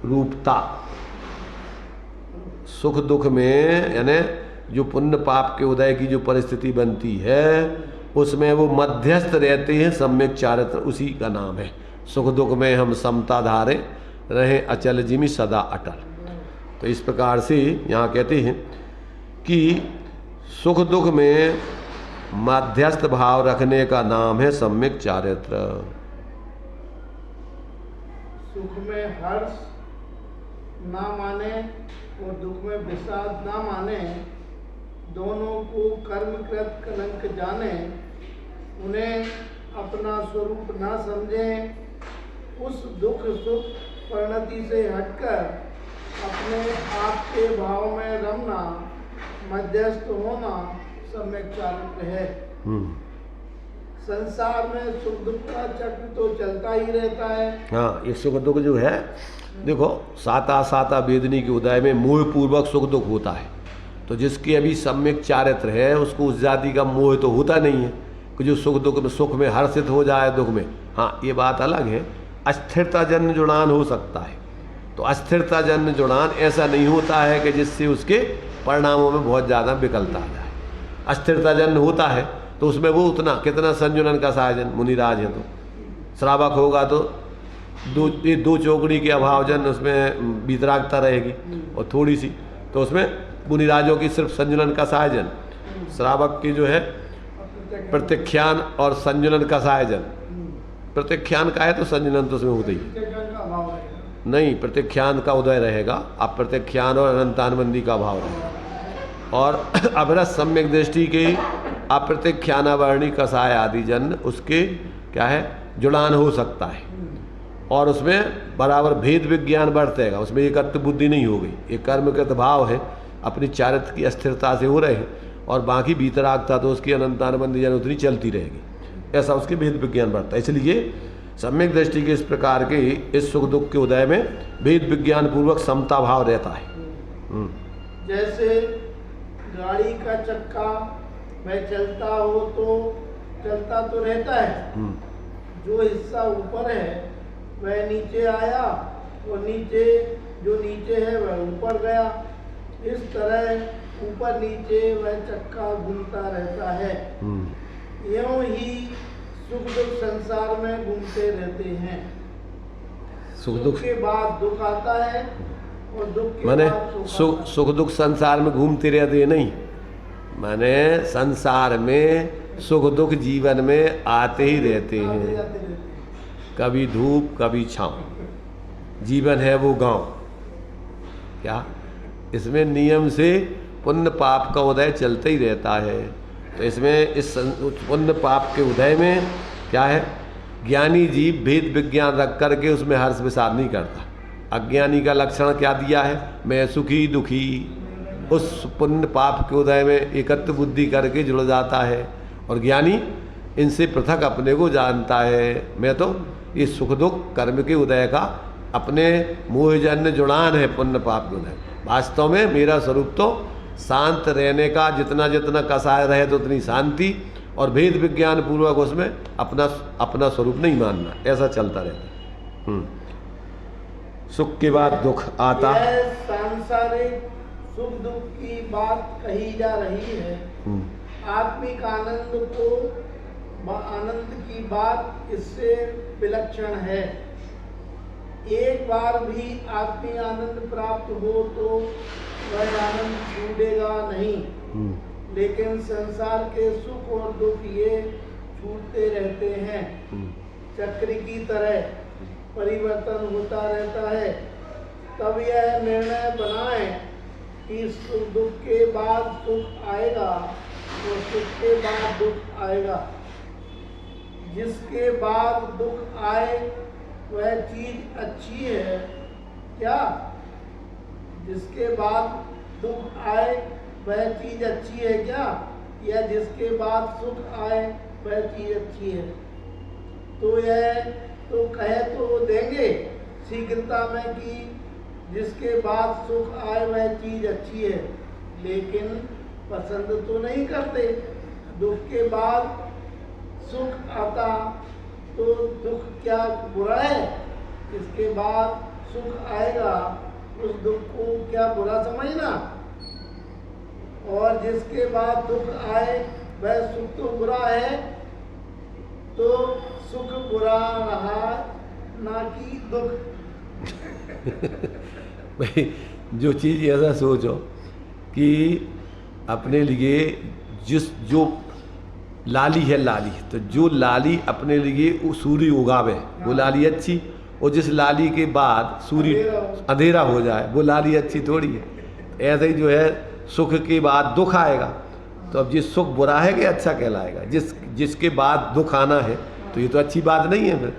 रूपता। सुख दुख में यानी जो पुण्य पाप के उदय की जो परिस्थिति बनती है उसमें वो मध्यस्थ रहते हैं, सम्यक चारित्र उसी का नाम है। सुख दुख में हम समता धारे रहे अचल जिमि सदा अटल। तो इस प्रकार से यहाँ कहते हैं कि सुख दुख में मध्यस्थ भाव रखने का नाम है सम्यक चारित्र। सुख में हर्ष ना माने और दुख में विषाद ना माने, दोनों को कर्मकृत कलंक जाने, उन्हें अपना स्वरूप ना समझें, उस दुख सुख परिणति से हटकर अपने आप के भाव में रमना, मध्यस्थ होना सम्यक चारित्र है। संसार में सुख दुख का चक्र तो चलता ही रहता है। हाँ, ये सुख दुख जो है देखो, साता साता वेदनी के उदय में मोह पूर्वक सुख दुख होता है। तो जिसके अभी सम्यक चारित्र है उसको उस जाति का मोह तो होता नहीं है कि जो सुख दुख में, सुख में हर्षित हो जाए, दुख में। हाँ, ये बात अलग है, अस्थिरता जन्य जुड़ान हो सकता है। तो अस्थिरता जन्य जुड़ान ऐसा नहीं होता है कि जिससे उसके परिणामों में बहुत ज़्यादा विकलता आ जाए। अस्थिरता जन्य होता है तो उसमें वो उतना कितना संजुलन का सायजन मुनिराज है। तो श्रावक होगा तो दो चौकड़ी के अभाव जन उसमें वितरागता रहेगी, और थोड़ी सी तो उसमें मुनिराजों की सिर्फ संजुलन का सायजन। श्रावक की जो है प्रत्यख्यान और संजुलन का सायजन। प्रत्यख्यान का है तो संजुलन तो उसमें होता ही नहीं, प्रत्यख्यान का उदय रहेगा, अब प्रत्यख्यान और अनंतानबंदी का अभाव रहेगा। और अविरत सम्यक दृष्टि के अप्रत्यख्यानावर्णी कसाय आदि जन उसके क्या है जुड़ान हो सकता है, और उसमें बराबर भेद विज्ञान बढ़तेगा, उसमें एकत्व बुद्धि नहीं हो गई। एक कर्मकृत भाव है, अपनी चारित्र की अस्थिरता से हो रहे हैं, और बाकी भीतरागता तो उसकी अनंतानबंदी जन उतनी चलती रहेगी, ऐसा उसके भेद विज्ञान बढ़ता है। इसलिए सम्यक दृष्टि के इस प्रकार के इस सुख दुख के उदय में भेद विज्ञान पूर्वक समता भाव रहता है। जैसे गाड़ी का चक्का में चलता तो रहता है, जो हिस्सा ऊपर है वह नीचे आया और जो नीचे है वह ऊपर गया। इस तरह ऊपर नीचे वह चक्का घूमता रहता है। यूं ही सुख दुख संसार में घूमते रहते हैं। सुख के बाद दुख आता है और दुख के माने बाद सुख दुख संसार में घूमते रहते नहीं, माने संसार में सुख दुख जीवन में आते ही रहते हैं। कभी धूप कभी छाँव, जीवन है वो गांव। क्या इसमें नियम से पुण्य पाप का उदय चलता ही रहता है। तो इसमें इस उत्पन्न पाप के उदय में क्या है, ज्ञानी जीव भेद विज्ञान रख करके उसमें हर्ष विषाद नहीं करता। अज्ञानी का लक्षण क्या दिया है, मैं सुखी दुखी, उस पुण्य पाप के उदय में एकत्व बुद्धि करके जुड़ जाता है। और ज्ञानी इनसे पृथक अपने को जानता है, मैं तो ये सुख दुख कर्म के उदय का अपने मोहजन्य जुड़ान है पुण्य पाप के उदय। वास्तव में मेरा स्वरूप तो शांत रहने का, जितना जितना कसाय रहे तो उतनी शांति, और भेद विज्ञान पूर्वक उसमें अपना स्वरूप नहीं मानना, ऐसा चलता रहता है। सुख के बाद दुख आता। यह सांसारिक सुख दुख की बात कही जा रही है। आत्मिक आनंद की बात इससे विलक्षण है। एक बार भी आत्मिक आनंद प्राप्त हो तो वह आनंद छूटेगा नहीं, लेकिन संसार के सुख और दुख ये छूटते रहते हैं। चक्र की तरह परिवर्तन होता रहता है। तब यह निर्णय बनाए कि सुख दुख के बाद सुख आएगा तो सुख के बाद दुख आएगा। जिसके बाद दुख आए वह चीज अच्छी है क्या? जिसके बाद दुख आए वह चीज अच्छी है क्या, या जिसके बाद सुख आए वह चीज अच्छी है? तो यह तो कहे तो देंगे शीघ्रता में कि जिसके बाद सुख आए वह चीज अच्छी है, लेकिन पसंद तो नहीं करते। दुख के बाद सुख आता तो दुख क्या बुरा है? इसके बाद सुख आएगा उस दुख को क्या बुरा समझना? और जिसके बाद दुख आए वह सुख तो बुरा है, तो सुख बुरा रहा ना कि दुख। भाई जो चीज़ ऐसा सोचो कि अपने लिए जो लाली है, लाली तो जो लाली अपने लिए सूर्य उगावे वो लाली अच्छी, और जिस लाली के बाद सूर्य अंधेरा हो जाए वो लाली अच्छी थोड़ी है। ऐसे ही जो है सुख के बाद दुख आएगा, तो अब जिस सुख बुरा है कि अच्छा कहलाएगा? जिसके बाद दुख आना है तो ये तो अच्छी बात नहीं है, फिर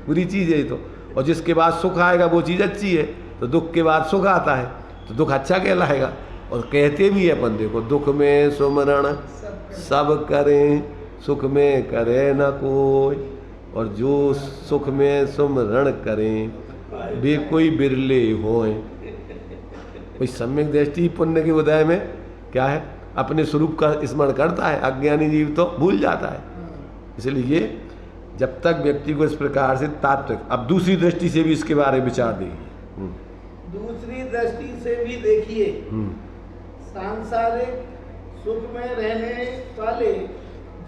बुरी चीज़ है ये तो। और जिसके बाद सुख आएगा वो चीज़ अच्छी है, तो दुख के बाद सुख आता है तो दुख अच्छा कहलाएगा। और कहते भी है अपन देखो, दुख में सुमरण सब करें, सुख में करे न कोई, और जो सुख में सुमरण करें वे कोई बिरले होएं। कोई सम्यक दृष्टि पुण्य के उदय में क्या है, अपने स्वरूप का स्मरण करता है। अज्ञानी जीव तो भूल जाता है। इसलिए जब तक व्यक्ति को इस प्रकार से तात्विक, अब दूसरी दृष्टि से भी इसके बारे में विचार देंगे। दूसरी दृष्टि से भी देखिए, सांसारिक सुख में रहने वाले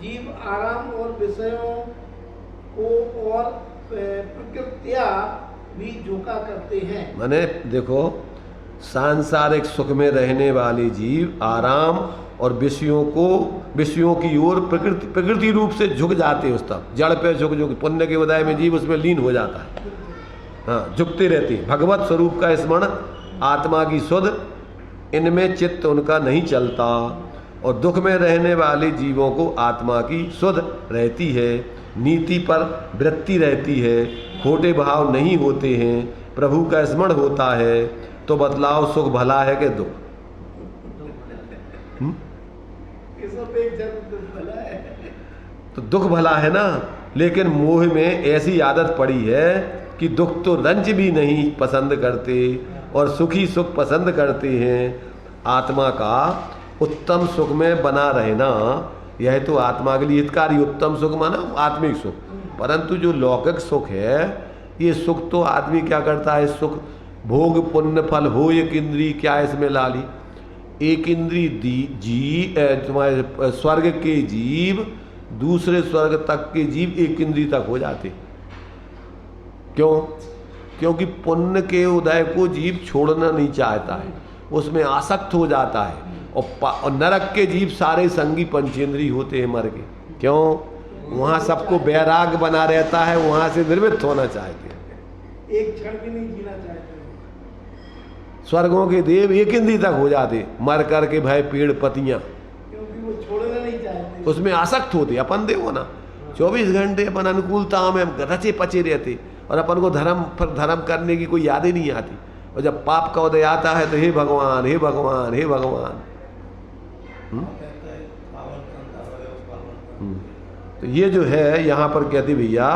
जीव आराम और विषयों को और प्रकृतियां भी झोंका करते हैं। माने देखो, सांसारिक सुख में रहने वाले जीव आराम और विषयों की ओर प्रकृति रूप से झुक जाते हैं। उस तक जड़ पे झुक पुण्य के उदय में जीव उसमें लीन हो जाता है। हाँ, झुकते रहते हैं। भगवत स्वरूप का स्मरण, आत्मा की सुध, इनमें चित्त उनका नहीं चलता। और दुख में रहने वाले जीवों को आत्मा की सुध रहती है, नीति पर वृत्ति रहती है, खोटे भाव नहीं होते हैं, प्रभु का स्मरण होता है। तो बतलाओ, सुख भला है कि दुख? तो दुख भला है ना, लेकिन मोह में ऐसी आदत पड़ी है कि दुख तो रंज भी नहीं पसंद करते और सुखी सुख पसंद करते हैं। आत्मा का उत्तम सुख में बना रहना, यह तो आत्मा के लिए हितकारी। उत्तम सुख माना आत्मिक सुख। परंतु जो लौकिक सुख है, ये सुख तो आदमी क्या करता है, सुख भोग पुण्य फल हो। एक इंद्री क्या है इसमें लाली, एक इंद्री तुम्हारे स्वर्ग के जीव दूसरे स्वर्ग तक के जीव एक इंद्री तक हो जाते। क्यों? क्योंकि पुण्य के उदय को जीव छोड़ना नहीं चाहता है, उसमें आसक्त हो जाता है। और नरक के जीव सारे संगी पंचेंद्री होते हैं मर के। क्यों? वहाँ सबको बैराग बना रहता है, वहाँ से निर्वृत्त होना चाहते हैं, एक क्षण भी नहीं जीना चाहते। स्वर्गों के देव एक इंद्री तक हो जाते मर कर के, भाई पेड़ पतियाँ, क्योंकि वो छोड़ना नहीं चाहते। उसमें आसक्त होते। अपन देखो ना 24 घंटे अपन अनुकूलता में रचे पचे रहते और अपन को धर्म पर धर्म करने की कोई याद ही नहीं आती। और जब पाप का उदय आता है तो हे भगवान हे भगवान हे भगवान। तो ये जो है यहाँ पर कहते भैया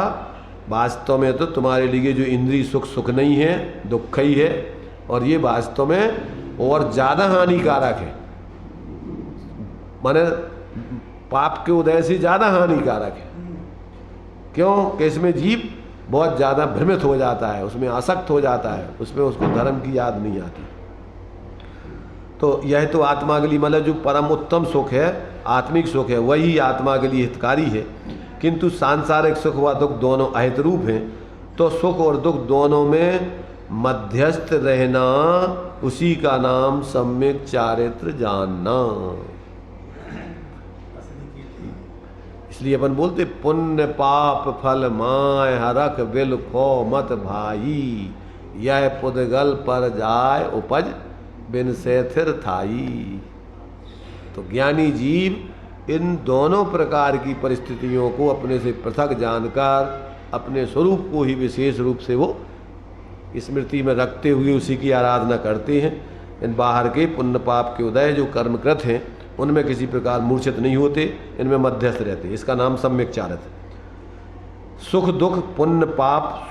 वास्तव में तो तुम्हारे लिए जो इंद्रिय सुख सुख नहीं है, दुख ही है, और ये वास्तव में और ज़्यादा हानिकारक है। माने पाप के उदय से ज़्यादा हानिकारक है। क्यों कि इसमें जीव बहुत ज़्यादा भ्रमित हो जाता है, उसमें आसक्त हो जाता है, उसमें उसको धर्म की याद नहीं आती। तो यह तो आत्मा के लिए मतलब जो परम उत्तम सुख है, आत्मिक सुख है, वही आत्मा के लिए हितकारी है। किंतु सांसारिक सुख व दुख दोनों अहित रूप हैं। तो सुख और दुख दोनों में मध्यस्थ रहना, उसी का नाम सम्यक चारित्र जानना। इसलिए अपन बोलते पुण्य पाप फल माय हरख बिल खो मत भाई, यह पुदगल पर जाय उपज बिन से थिर थाई। तो ज्ञानी जीव इन दोनों प्रकार की परिस्थितियों को अपने से पृथक जानकर अपने स्वरूप को ही विशेष रूप से वो स्मृति में रखते हुए उसी की आराधना करते हैं। इन बाहर के पुण्य पाप के उदय जो कर्मकृत हैं उनमें किसी प्रकार मूर्छित नहीं होते, इनमें मध्यस्थ रहते। इसका नाम सम्यक चारित्र। सुख दुख पुण्य पाप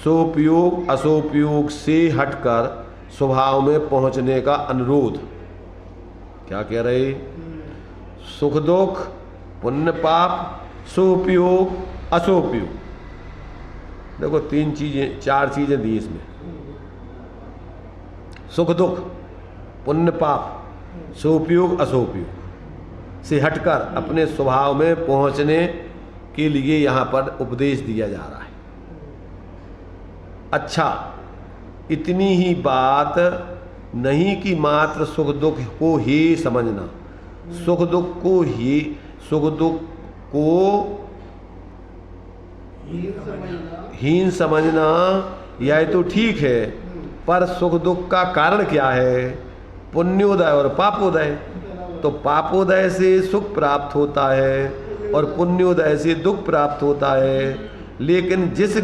सोपयोग असोपयोग से हटकर स्वभाव में पहुंचने का अनुरोध। क्या कह रहे? सुख दुख पुण्य पाप सोपयोग असोपयोग। देखो तीन चीजें चार चीजें दी इसमें। सुख दुख पुण्य पाप सोपयोग असोपयोग से हटकर अपने स्वभाव में पहुंचने के लिए यहां पर उपदेश दिया जा रहा है। अच्छा, इतनी ही बात नहीं कि मात्र सुख दुख को ही समझना, सुख दुख को ही सुख दुख को हीन समझना यह तो ठीक है, पर सुख दुख का कारण क्या है? पुण्योदय और पापोदय। तो पापोदय से सुख प्राप्त होता है और पुण्योदय से दुख प्राप्त होता है। लेकिन जिस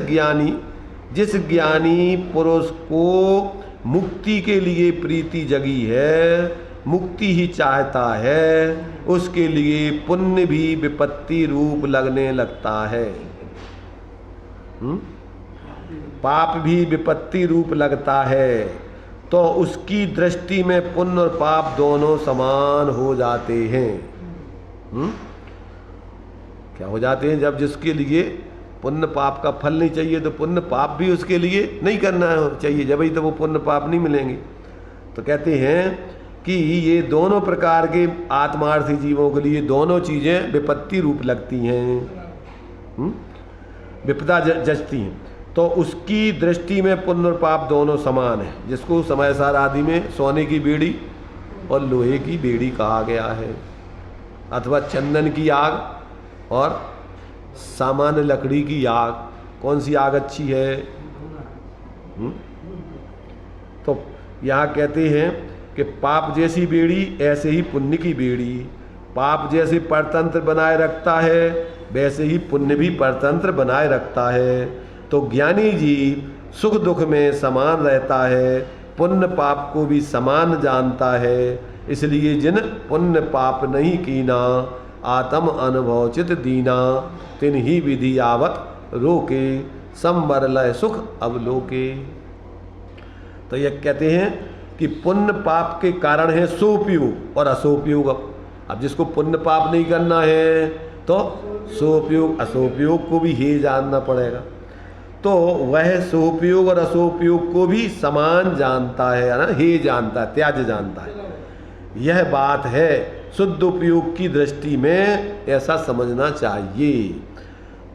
ज्ञानी पुरुष को मुक्ति के लिए प्रीति जगी है, मुक्ति ही चाहता है, उसके लिए पुण्य भी विपत्ति रूप लगने लगता है। पाप भी विपत्ति रूप लगता है। तो उसकी दृष्टि में पुण्य और पाप दोनों समान हो जाते हैं। क्या हो जाते हैं? जब जिसके लिए पुण्य पाप का फल नहीं चाहिए तो पुण्य पाप भी उसके लिए नहीं करना चाहिए, जब ही तो वो पुण्य पाप नहीं मिलेंगे। तो कहते हैं कि ये दोनों प्रकार के आत्मार्थी जीवों के लिए दोनों चीजें विपत्ति रूप लगती हैं, विपदा जचती हैं। तो उसकी दृष्टि में पुण्य और पाप दोनों समान है, जिसको समय सार आदि में सोने की बेड़ी और लोहे की बेड़ी कहा गया है, अथवा चंदन की आग और सामान्य लकड़ी की आग। कौन सी आग अच्छी है? तो यहाँ कहते हैं कि पाप जैसी बेड़ी ऐसे ही पुण्य की बेड़ी। पाप जैसे परतंत्र बनाए रखता है वैसे ही पुण्य भी परतंत्र बनाए रखता है। तो ज्ञानी जीव सुख दुख में समान रहता है, पुण्य पाप को भी समान जानता है। इसलिए जिन पुण्य पाप नहीं कीना, आत्म अनुभव चित दीना, तिन ही विधि आवत रोके, संबर लय सुख अवलोके। तो ये कहते हैं कि पुण्य पाप के कारण है सोपयोग और असोपयोग। अब जिसको पुण्य पाप नहीं करना है तो सोपयोग असोपयोग को भी ही जानना पड़ेगा। तो वह सोपयोग और असोपयोग को भी समान जानता है ना, हे जानता है, त्याज्य जानता है। यह बात है शुद्ध उपयोग की दृष्टि में ऐसा समझना चाहिए।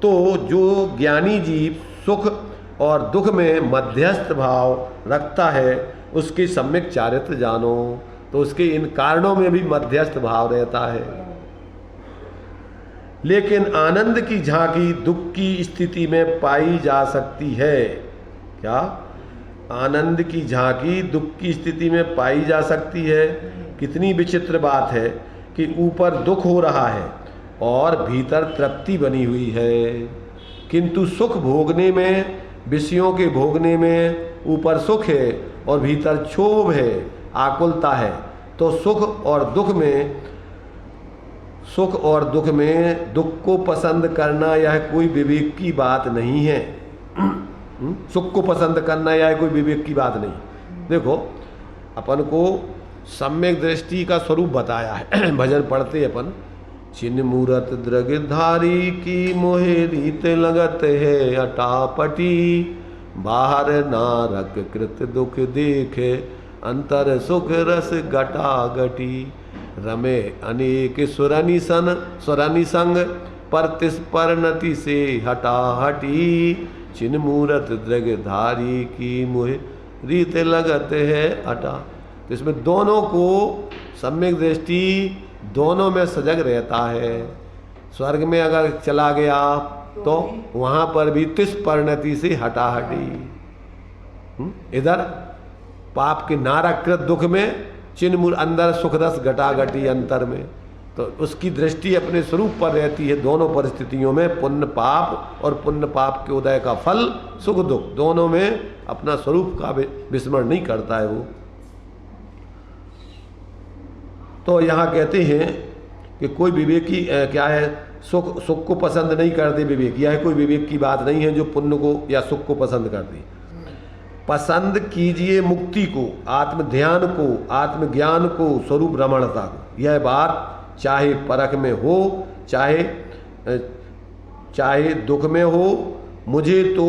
तो जो ज्ञानी जीव सुख और दुख में मध्यस्थ भाव रखता है उसके सम्यक चारित्र जानो। तो उसके इन कारणों में भी मध्यस्थ भाव रहता है। लेकिन आनंद की झांकी दुख की स्थिति में पाई जा सकती है। क्या? आनंद की झांकी दुख की स्थिति में पाई जा सकती है। कितनी विचित्र बात है कि ऊपर दुख हो रहा है और भीतर तृप्ति बनी हुई है। किंतु सुख भोगने में, विषयों के भोगने में ऊपर सुख है और भीतर क्षोभ है, आकुलता है। तो सुख और दुख में दुख को पसंद करना यह कोई विवेक की बात नहीं है। सुख को पसंद करना यह कोई विवेक की बात नहीं। देखो, अपन को सम्यक दृष्टि का स्वरूप बताया है। भजन पढ़ते अपन, चिन्ह मूरत दृगधारी की मोहे रीत लगत है अटापटी, बाहर नारक कृत दुख देखे अंतर सुख रस घटा घटी, रमे अनेक सुरनि संग पर तिस परिणति से हटा हटी, चिन्ह मूरत दृगधारी की मोहे रीत लगत है अटा। तो इसमें दोनों को सम्यक दृष्टि दोनों में सजग रहता है। स्वर्ग में अगर चला गया तो वहां पर भी तिस परिणति से हटाहटी। इधर पाप के नारकृत दुख में चिन्ह अंदर सुख रस घटाघटी अंतर में, तो उसकी दृष्टि अपने स्वरूप पर रहती है। दोनों परिस्थितियों में पुण्य पाप और पुण्य पाप के उदय का फल सुख दुख दोनों में अपना स्वरूप का विस्मरण नहीं करता है वो। तो यहाँ कहते हैं कि कोई विवेकी क्या है, सुख को पसंद नहीं करते विवेक। यह कोई विवेक की बात नहीं है जो पुण्य को या सुख को पसंद करते। पसंद कीजिए मुक्ति को, आत्म ध्यान को, आत्मज्ञान को, स्वरूप रमणता को। यह बात चाहे परख में हो, चाहे दुख में हो। मुझे तो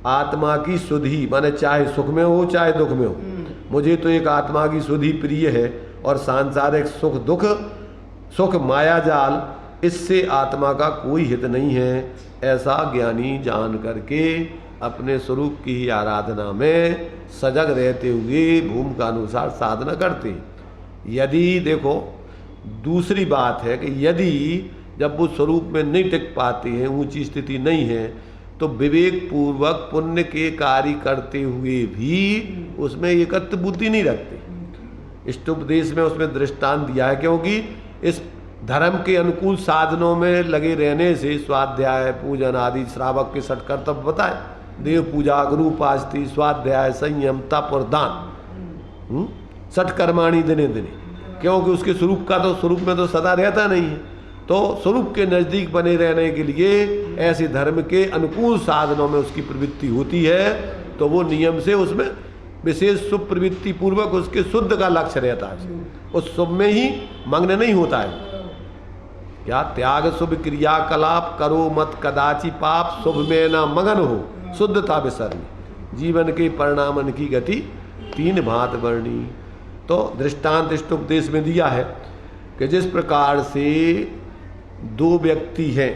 आत्मा की सुधि, माने चाहे सुख में हो चाहे दुख में हो, मुझे तो एक आत्मा की सुधि प्रिय है। और सांसारिक सुख दुख, सुख माया जाल, इससे आत्मा का कोई हित नहीं है। ऐसा ज्ञानी जान करके अपने स्वरूप की ही आराधना में सजग रहते हुए भूमिका अनुसार साधना करते हैं। यदि देखो, दूसरी बात है कि यदि जब वो स्वरूप में नहीं टिक पाते हैं, ऊंची स्थिति नहीं है, तो विवेक पूर्वक पुण्य के कार्य करते हुए भी उसमें एकत्व बुद्धि नहीं रखते। इष्टोपदेश में उसमें दृष्टांत दिया है, क्योंकि इस धर्म के अनुकूल साधनों में लगे रहने से स्वाध्याय, पूजन आदि श्रावक के षट कर्तव्य बताए। देव पूजा, गुरु उपासना, स्वाध्याय, संयम, तप और दान, षट कर्माणि दिने दिने। क्योंकि उसके स्वरूप का तो स्वरूप में तो सदा रहता नहीं है। तो स्वरूप के नजदीक बने रहने के लिए ऐसे धर्म के अनुकूल साधनों में उसकी प्रवृत्ति होती है, तो वो नियम से उसमें विशेष शुभ प्रवृत्ति पूर्वक उसके शुद्ध का लक्ष्य रहता है। उस शुभ में ही मग्न नहीं होता है। क्या त्याग शुभ क्रियाकलाप करो मत कदाचि पाप, शुभ में ना मगन हो शुद्धता विसरनी, जीवन के परिणामन की गति तीन भांत वर्णी। तो दृष्टांत इष्टोपदेश में दिया है कि जिस प्रकार से दो व्यक्ति हैं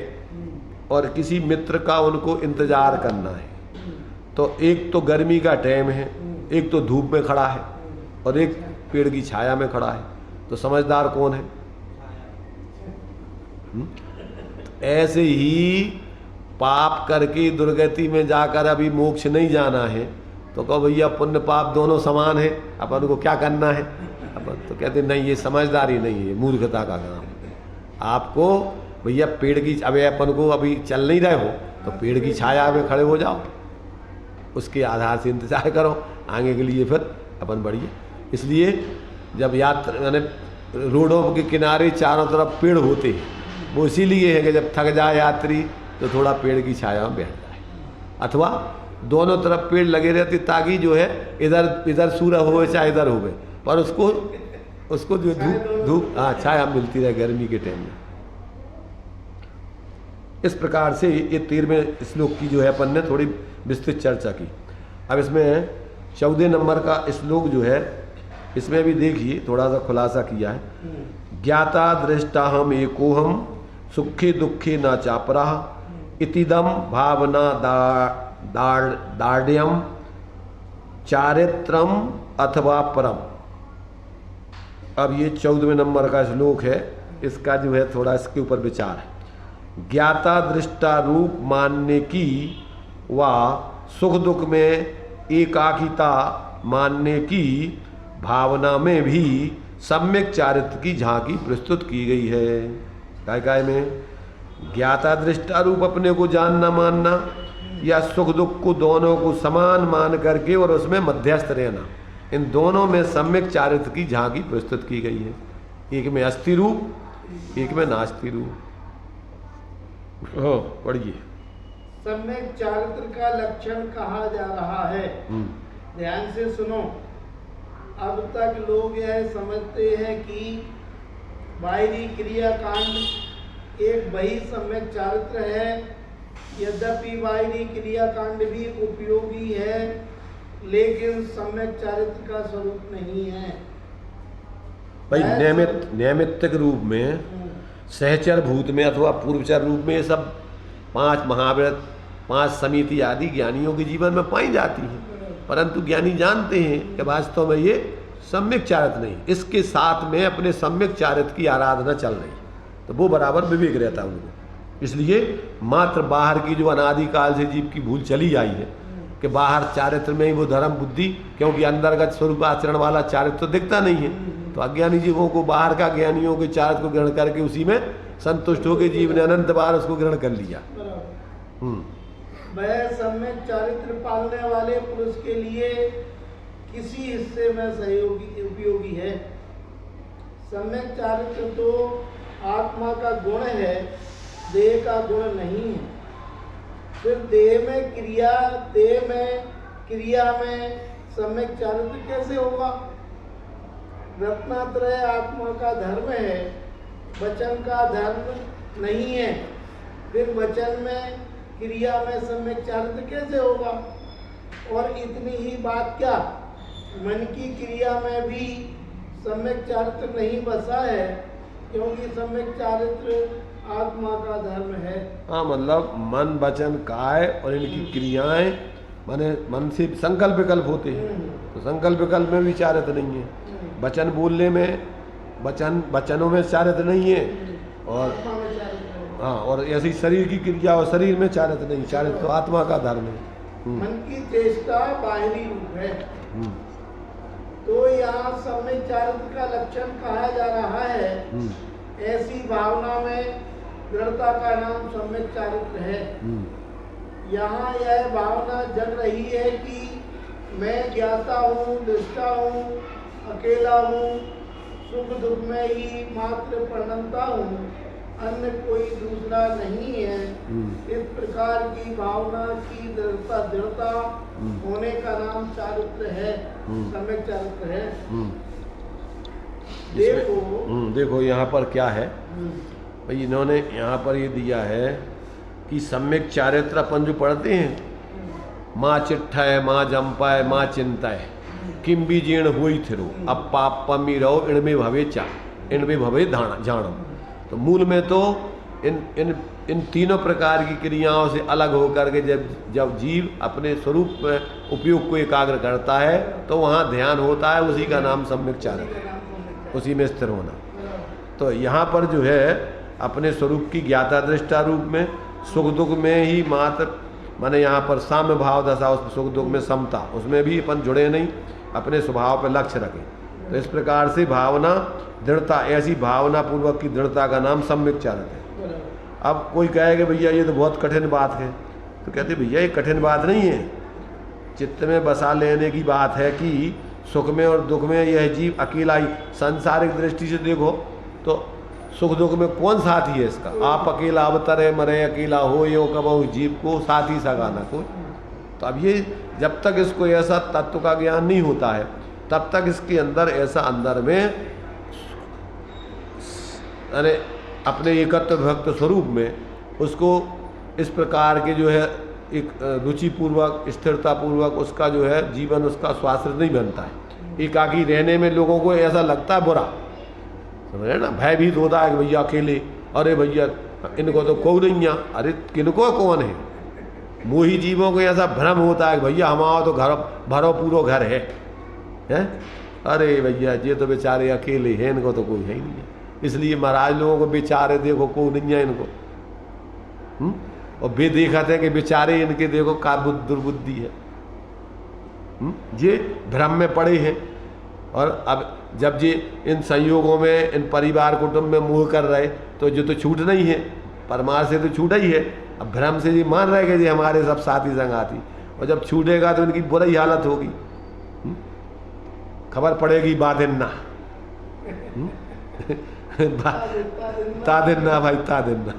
और किसी मित्र का उनको इंतजार करना है, तो एक तो गर्मी का टाइम है, एक तो धूप में खड़ा है और एक पेड़ की छाया में खड़ा है, तो समझदार कौन है? ऐसे ही पाप करके दुर्गति में जाकर अभी मोक्ष नहीं जाना है, तो कहो भैया पुण्य पाप दोनों समान है, अपन को क्या करना है? अपन तो कहते नहीं, ये समझदारी नहीं है, मूर्खता का काम है। आपको भैया पेड़ की, अबे अपन को अभी चल नहीं रहे हो तो पेड़ की छाया में खड़े हो जाओ, उसके आधार से इंतजार करो, आगे के लिए फिर अपन बढ़िए। इसलिए जब यात्रा यानी रोडों के किनारे चारों तरफ पेड़ होते हैं, वो इसीलिए है कि जब थक जाए यात्री तो थोड़ा पेड़ की छाया में बैठ जाए, अथवा दोनों तरफ पेड़ लगे रहते ताकि जो है इधर सूरज हो चाहे इधर हो, पर उसको जो धूप छाया मिलती रहे गर्मी के टाइम में। इस प्रकार से ये 13वें श्लोक की जो है अपन ने थोड़ी विस्तृत चर्चा की। अब इसमें 14 नंबर का श्लोक जो है, इसमें भी देखिए थोड़ा सा खुलासा किया है। ज्ञाता दृष्टा हम एकोहम सुखे दुखे न चापरा इतिदम भावना दार्ढ्यम चारित्रम अथवा परम। अब ये 14वें नंबर का श्लोक है, इसका जो है थोड़ा इसके ऊपर विचार है। ज्ञाता दृष्टा रूप मानने की व सुख दुख में एकाकिता मानने की भावना में भी सम्यक चारित्र की झांकी प्रस्तुत की गई है। काय काय में ज्ञाता दृष्टा रूप अपने को जानना मानना, या सुख दुख को दोनों को समान मान करके और उसमें मध्यस्थ रहना। इन दोनों में सम्यक चारित्र की झांकी प्रस्तुत की गई है। एक में अस्थि रूप, एक में नास्ति रूप। पढ़िए। सम्यक चारित्र का लक्षण कहा जा रहा है। ध्यान से सुनो। अब तक लोग यह समझते हैं कि बाहरी क्रियाकांड एक वही सम्यक चारित्र है। यद्यपि बाहरी क्रियाकांड भी उपयोगी है, लेकिन सम्यक चारित्र का स्वरूप नहीं है। भाई नैमित्तिक रूप में, सहचर भूत में अथवा पूर्वचर रूप में ये सब 5 महाव्रत, 5 समिति आदि ज्ञानियों के जीवन में पाई जाती है, परंतु ज्ञानी जानते हैं कि वास्तव में ये सम्यक चारित्र नहीं। इसके साथ में अपने सम्यक चारित्र की आराधना चल रही, तो वो बराबर विवेक रहता है उनको। इसलिए मात्र बाहर की जो अनादिकाल से जीव की भूल चली आई है कि बाहर चारित्र में ही वो धर्म बुद्धि, क्योंकि अंतर्गत स्वरूप आचरण वाला चारित्र तो दिखता नहीं है, तो अज्ञानी जीवों को बाहर का ज्ञानियों के चारित्र को ग्रहण करके उसी में संतुष्ट होकर जीव ने अनंत बार उसको ग्रहण कर लिया। वह सम्यक चारित्र पालने वाले पुरुष के लिए किसी हिस्से में सहयोगी उपयोगी है। सम्यक चारित्र तो आत्मा का गुण है, देह का गुण नहीं है। फिर देह में क्रिया में सम्यक चारित्र कैसे होगा? रत्नात्रय आत्मा का धर्म है, वचन का धर्म नहीं है। फिर वचन में क्रिया में सम्यक चारित्र कैसे होगा? और इतनी ही बात क्या, मन की क्रिया में भी सम्यक चारित्र नहीं बसा है, क्योंकि सम्यक चारित्र आत्मा का धर्म है। हाँ, मतलब मन वचन काय और इनकी क्रियाएं माने मन से संकल्प विकल्प होते हैं, तो संकल्प विकल्प में भी चारित्र नहीं है। वचन बोलने में वचनों में चारित्र नहीं है, और हाँ, और ऐसी शरीर की क्रिया और शरीर में चारित्र नहीं, चारित्र तो आत्मा का धर्म है। मन की चेष्टा बाहरी रूप है। तो यहाँ सम्यक चारित्र का लक्षण कहा जा रहा है। ऐसी भावना में दृढ़ता का नाम सम्यक चारित्र है। यहाँ यह भावना जग रही है कि मैं ज्ञाता हूँ, दृष्टा हूँ, अकेला हूँ, सुख दुख में ही मात्र परिणमता हूँ, अन्य कोई दूसरा नहीं है। इस प्रकार की भावना की दृढ़ता होने का नाम चारित्र है, सम्यक चारित्र है। देखो यहाँ पर क्या है भाई, इन्होंने यहाँ पर ये दिया है कि सम्यक चारित्र अपन जो पढ़ते हैं, माँ चिट्ठाय, माँ जम्पाय, माँ चिंताय, किम भी जीर्ण हुई थिरो, अब पाप पमी रहो इनमें भवे चा, इनमें भवे झाणम। तो मूल में तो इन तीनों प्रकार की क्रियाओं से अलग होकर के जब जीव अपने स्वरूप में उपयोग को एकाग्र करता है, तो वहाँ ध्यान होता है, उसी का नाम सम्यक चारित्र, उसी में स्थिर होना। तो यहाँ पर जो है अपने स्वरूप की ज्ञाता दृष्टा रूप में, सुख दुख में ही मात्र माने यहाँ पर साम्य भाव दशा, उस सुख दुख में समता, उसमें भी अपन जुड़े नहीं, अपने स्वभाव पर लक्ष्य रखें। तो इस प्रकार से भावना दृढ़ता, ऐसी भावना पूर्वक की दृढ़ता का नाम सम्यक चारित्र है। अब कोई कहेगा भैया ये तो बहुत कठिन बात है, तो कहते भैया ये कठिन बात नहीं है, चित्त में बसा लेने की बात है कि सुख में और दुख में यह जीव अकेला ही। सांसारिक दृष्टि से देखो तो सुख दुख में कौन साथी है इसका? आप अकेला अवतरे मरे अकेला हो, यो कबहु जीव को साथी सगाना कोई। तो अब ये जब तक इसको ऐसा तत्व का ज्ञान नहीं होता है, तब तक इसके अंदर ऐसा अंदर में अरे अपने एकत्व भक्त स्वरूप में उसको इस प्रकार के जो है एक रुचिपूर्वक स्थिरतापूर्वक उसका जो है जीवन उसका स्वास्थ्य नहीं बनता है। एकाकी रहने में लोगों को ऐसा लगता है बुरा, समझे ना, भयभीत होता है कि भैया अकेले, अरे भैया इनको तो कोई नहीं है, अरे किनको कौन है। मोही जीवों को ऐसा भ्रम होता है कि भैया हमारा तो घर भरो पूरो घर है, अरे भैया ये तो बेचारे अकेले हैं, इनको तो कोई है ही नहीं है। इसलिए महाराज लोगों को बेचारे देखो कोई नहीं है इनको, और वे देखते हैं कि बेचारे इनके देखो का दुर्बुद्धि है। ये भ्रम में पड़े हैं, और अब जब ये इन संयोगों में इन परिवार कुटुंब में मोह कर रहे, तो जो तो छूटना ही है, परमार्थ से तो छूटा ही है। अब भ्रम से जी मान रहे जी हमारे सब साथी संगाती, और जब छूटेगा तो उनकी बुरी हालत होगी। खबर पड़ेगी बादिन्ना तादिन्ना भाई तादिन्ना।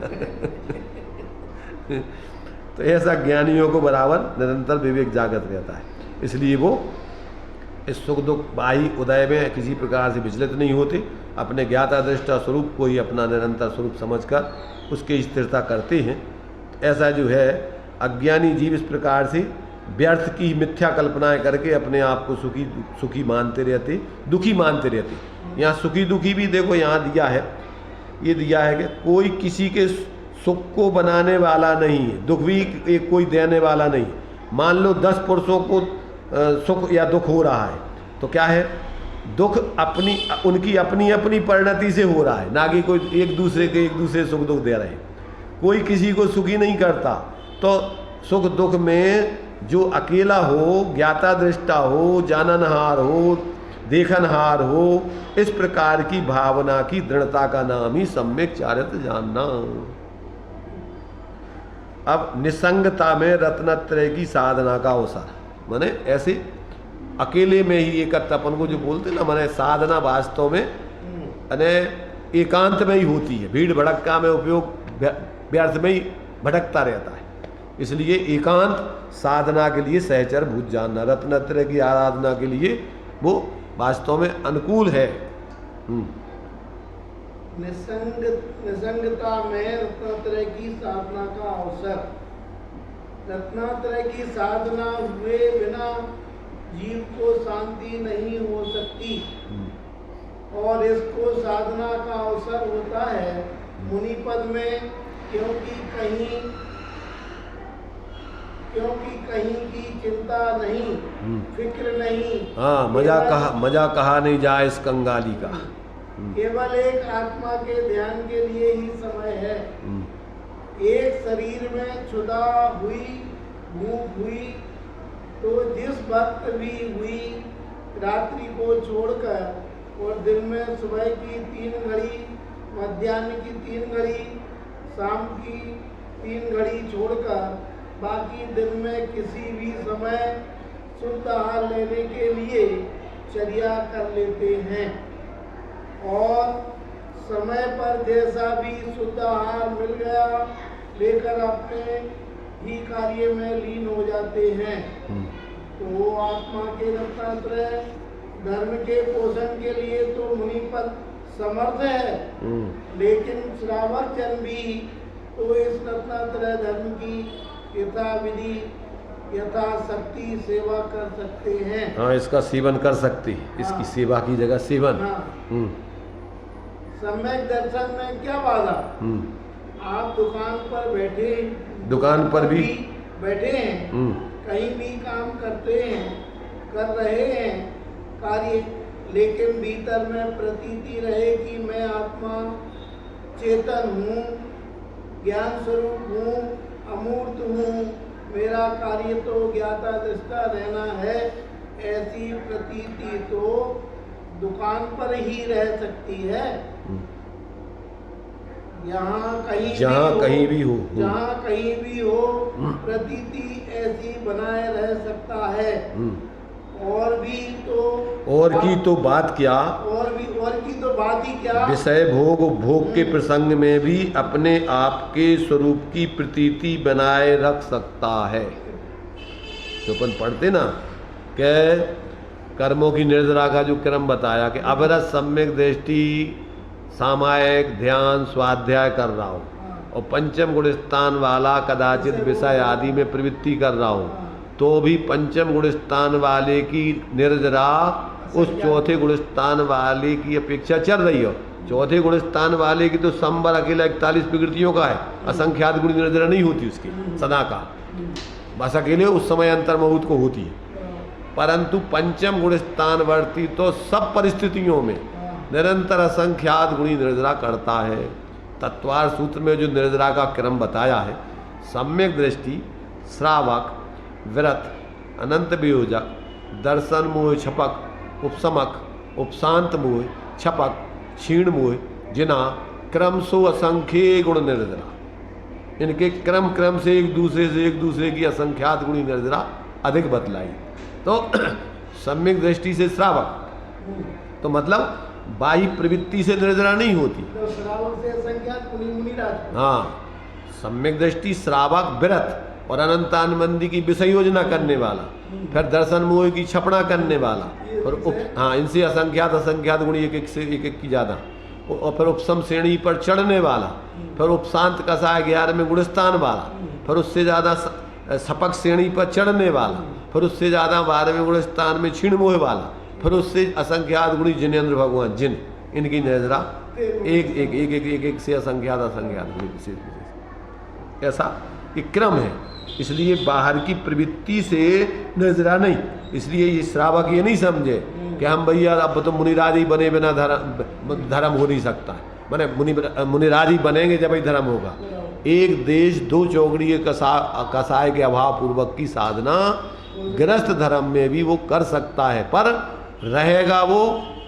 तो ऐसा ज्ञानियों को बराबर निरंतर विवेक जागृत रहता है, इसलिए वो इस सुख दुख बाही उदय में किसी प्रकार से विचलित नहीं होते, अपने ज्ञाता दृष्टा स्वरूप को ही अपना निरंतर स्वरूप समझकर उसकी स्थिरता करते हैं। ऐसा जो है अज्ञानी जीव इस प्रकार से व्यर्थ की मिथ्या कल्पनाएं करके अपने आप को सुखी मानते रहते, दुखी मानते रहते। यहाँ सुखी दुखी भी देखो यहाँ दिया है, ये दिया है कि कोई किसी के सुख को बनाने वाला नहीं है, दुख भी एक कोई देने वाला नहीं। मान लो 10 पुरुषों को सुख या दुख हो रहा है, तो क्या है, दुख उनकी अपनी अपनी परिणति से हो रहा है, ना कि कोई एक दूसरे सुख दुख दे रहे हैं। कोई किसी को सुखी नहीं करता। तो सुख दुख में जो अकेला हो, ज्ञाता दृष्टा हो, जाननहार हो, देखनहार हो, इस प्रकार की भावना की दृढ़ता का नाम ही सम्यक चारित्र जानना। अब निसंगता में रत्नत्रय की साधना का अवसर, माने ऐसे अकेले में ही एकत्र अपन को जो बोलते ना, माने साधना वास्तव में अने एकांत में ही होती है। भीड़ भड़क्का में उपयोग व्यर्थ में ही भटकता रहता है। इसलिए एकांत साधना के लिए सहचर भूत जानना, रत्नत्रय की आराधना के लिए वो वास्तव में अनुकूल है। निसंगता में रत्नात्रय की साधना का अवसर। रत्नात्रय की साधना हुए बिना जीव को शांति नहीं हो सकती, और इसको साधना का अवसर होता है मुनिपद में, क्योंकि कहीं की चिंता नहीं, फिक्र नहीं। हाँ, मजा कहा नहीं जाए इस कंगाली का। केवल एक आत्मा के ध्यान के लिए ही समय है। एक शरीर में क्षुधा हुई, भूख हुई, तो जिस वक्त भी हुई, रात्रि को छोड़कर और दिन में सुबह की 3 घड़ी, मध्याह्न की 3 घड़ी, शाम की 3 घड़ी छोड़कर बाकी दिन में किसी भी समय शुद्ध आहार लेने के लिए चर्या कर लेते हैं, और समय पर जैसा भी शुद्ध आहार मिल गया लेकर अपने ही कार्य में लीन हो जाते हैं। तो आत्मा के रत्नात्रय धर्म के पोषण के लिए तो मुनिपद समर्थ है, लेकिन श्रावक जन भी तो इस रत्नात्रय धर्म की यथाविधि यथाशक्ति सेवा कर सकते हैं। हाँ, इसका सेवन कर सकते हैं, इसकी सेवा की जगह सेवन। हाँ। सम्यक दर्शन में क्या बाधा? आप दुकान पर भी बैठे हैं, कहीं भी काम कर रहे हैं कार्य, लेकिन भीतर में प्रतीति रहे कि मैं आत्मा चेतन हूँ, ज्ञान स्वरूप हूँ, अमूर्त हूँ, मेरा कार्य तो ज्ञाता दृष्टा रहना है, ऐसी प्रतीति तो दुकान पर ही रह सकती है। जहाँ कहीं भी हो प्रतीति ऐसी बनाए रह सकता है। और की तो बात क्या, विषय भोग के प्रसंग में भी अपने आप के स्वरूप की प्रतीति बनाए रख सकता है। तो अपन पढ़ते ना कि कर्मों की निर्जरा का जो क्रम बताया कि अवरत सम्यक दृष्टि, सामायिक ध्यान, स्वाध्याय कर रहा हूँ, और पंचम गुण स्थान वाला कदाचित विषय आदि में प्रवृत्ति कर रहा हूँ, तो भी पंचम गुण स्थान वाले की निर्जरा उस चौथे गुण स्थान वाले की अपेक्षा चल रही हो। चौथे गुण स्थान वाले की तो संबर अकेला 41 प्रकृतियों का है, असंख्यात गुण निर्जरा नहीं होती उसकी सदा का, बस अकेले उस समय अंतर्मुहूर्त को होती है। परंतु पंचम गुण स्थान वर्ती तो सब परिस्थितियों में निरंतर असंख्यात गुणी निर्जरा करता है। तत्वार सूत्र में जो निर्जरा का क्रम बताया है, सम्यक दृष्टि, श्रावक, व्रत, अनंत वियोजक, दर्शन मोह छपक, उपशमक, उपशांत मोह छपक, क्षीण मोह, जिना, क्रमशो असंख्य गुण निर्जरा, इनके क्रम से एक दूसरे की असंख्यात गुणी निर्जरा अधिक बतलाई। तो सम्यक दृष्टि से श्रावक, तो मतलब बाह्य प्रवृत्ति से निर्जरा नहीं होती। तो श्रावक से असंख्यात मुनि मुनिराज। हाँ, सम्यक दृष्टि श्रावक विरत और अनंतानंदी की विषय योजना करने वाला, फिर दर्शन मोह की छपड़ा करने वाला, और हाँ इनसे असंख्यात गुणी एक की ज्यादा, और फिर उपसम श्रेणी पर चढ़ने वाला, फिर उपशांत कसाय 11 में गुणस्थान वाला, फिर उससे ज़्यादा सपक श्रेणी पर चढ़ने वाला, फिर उससे ज़्यादा 12वें गुणस्थान में क्षीण मोह वाला, फिर उससे असंख्यात गुणी जिनेन्द्र भगवान जिन, इनकी नजरा एक से असंख्यात गुणी विशेष, ऐसा एक क्रम है। इसलिए बाहर की प्रवृत्ति से नजरा नहीं। इसलिए ये श्रावक ये नहीं समझे कि हम भैया अब तो मुनिराज ही बने बिना धर्म हो नहीं सकता है, माने मुनिराज ही बनेंगे जब ही धर्म होगा। एक देश दो चौकड़ी कसाय के अभाव पूर्वक की साधना गृहस्थ धर्म में भी वो कर सकता है, पर रहेगा वो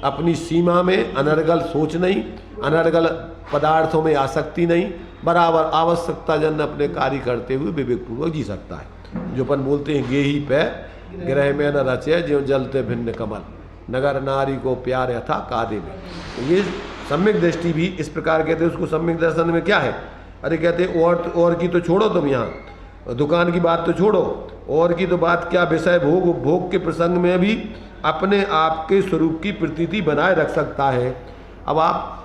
अपनी सीमा में, अनर्गल सोच नहीं, अनर्गल पदार्थों में आसक्ति नहीं, बराबर आवश्यकता जन अपने कार्य करते हुए विवेकपूर्वक जी सकता है। जो अपन बोलते हैं गेही पे ग्रह में न रचे ज्यों जलते भिन्न कमल, नगर नारी को प्यार यथा कादे में। ये सम्यक दृष्टि भी इस प्रकार कहते हैं। उसको सम्यक दर्शन में क्या है, अरे कहते और की तो छोड़ो, तुम यहाँ दुकान की बात तो छोड़ो, और की तो बात क्या, विषय भोग के प्रसंग में भी अपने आप के स्वरूप की प्रतीति बनाए रख सकता है। अब आप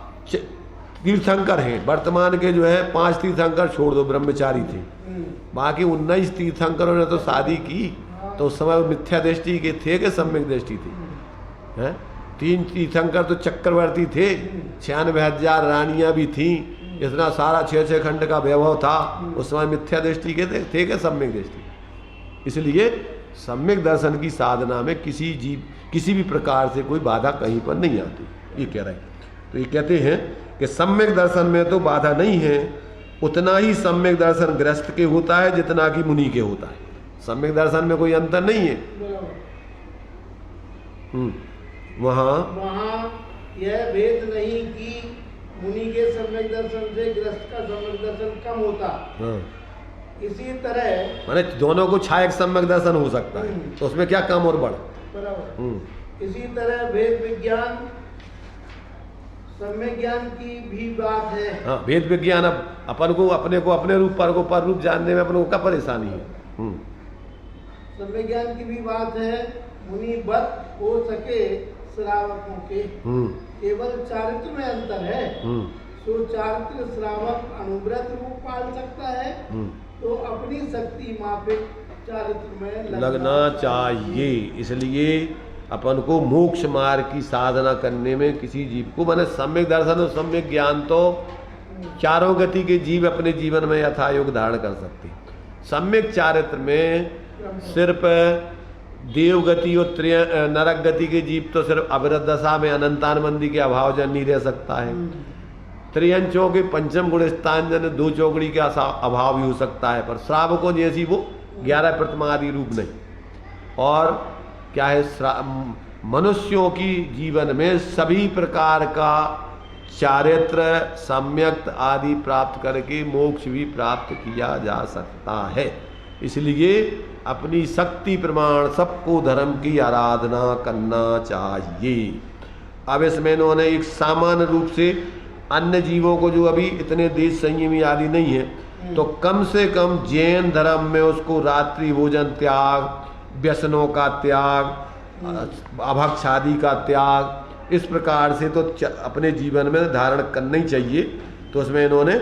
तीर्थंकर हैं, वर्तमान के जो है 5 तीर्थंकर छोड़ दो, ब्रह्मचारी थे, बाकी 19 तीर्थंकरों ने तो शादी की, तो उस समय मिथ्या दृष्टि के थे कि सम्यक दृष्टि थी हैं? 3 तीर्थंकर तो चक्रवर्ती थे, 96,000 रानियां भी थीं, इतना सारा 6 खंड का वैभव था, उस समय मिथ्या दृष्टि के थे कि सम्यक दृष्टि। इसलिए सम्यक दर्शन की साधना में किसी भी प्रकार से कोई बाधा कहीं पर नहीं आती, ये कह रहे हैं। तो ये कहते हैं कि सम्यक दर्शन में तो बाधा नहीं है, उतना ही सम्यक दर्शन गृहस्थ के होता है जितना कि मुनि के होता है। सम्यक दर्शन में कोई अंतर नहीं है। वहाँ यह भेद नहीं कि मुनि के सम्यक दर्शन से गृहस्थ का सम्यक दर्शन कम होता। हाँ। इसी तरह माने दोनों को छायक सम्यक दर्शन हो सकता है, तो उसमें क्या कम और बढ़। बराबर। इसी तरह भेद विज्ञान सम्यक ज्ञान की भी बात है। हाँ, भेद विज्ञान अब अपन को अपने रूप पर रूप जानने में अपन को क्या परेशानी है। सम्यक ज्ञान की भी बात है। मुनि बत हो सके श्रावकों के, केवल चारित्र में अंतर है। सो चारित्र श्रावक अनुव्रत रूप पाल सकता है, तो अपनी शक्ति माफिक चारित्र में लगना चाहिए। इसलिए अपन को मोक्ष मार्ग की साधना करने में किसी जीव को, माने सम्यक दर्शन और सम्यक ज्ञान तो चारों गति के जीव अपने जीवन में यथायोग धारण कर सकते। सम्यक चारित्र में सिर्फ देव गति और नरक गति के जीव तो सिर्फ अविरत दशा में अनंतानंदी के अभाव जन नहीं रह सकता है। त्रियंचों के पंचम गुण स्थान जन 2 चौकड़ी का अभाव भी हो सकता है, पर श्रावकों जैसी वो 11 प्रतिमा आदि रूप नहीं। और क्या है, मनुष्यों की जीवन में सभी प्रकार का चारित्र सम्यक्त आदि प्राप्त करके मोक्ष भी प्राप्त किया जा सकता है। इसलिए अपनी शक्ति प्रमाण सबको धर्म की आराधना करना चाहिए। अब इसमें इन्होंने एक सामान्य रूप से अन्य जीवों को, जो अभी इतने देश संयमी आदि नहीं है, तो कम से कम जैन धर्म में उसको रात्रि भोजन त्याग, व्यसनों का त्याग, अभक्ष आदि का त्याग, इस प्रकार से तो अपने जीवन में धारण करना ही चाहिए। तो उसमें इन्होंने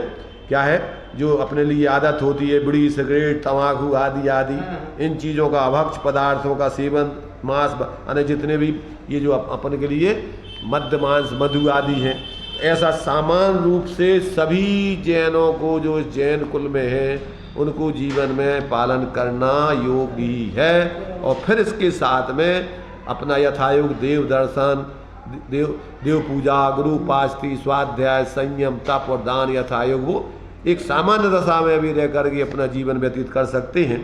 क्या है, जो अपने लिए आदत होती है बीड़ी सिगरेट तंबाकू आदि इन चीज़ों का, अभक्ष पदार्थों का सेवन, मांस अन्य जितने भी ये जो अपन के लिए मद्य मांस मधु आदि हैं, ऐसा सामान्य रूप से सभी जैनों को, जो इस जैन कुल में है, उनको जीवन में पालन करना योगी है। और फिर इसके साथ में अपना यथायोग देव दर्शन, देव पूजा, गुरु उपासना, स्वाध्याय, संयम, तप और दान यथायोग वो एक सामान्य दशा में भी रह करके अपना जीवन व्यतीत कर सकते हैं।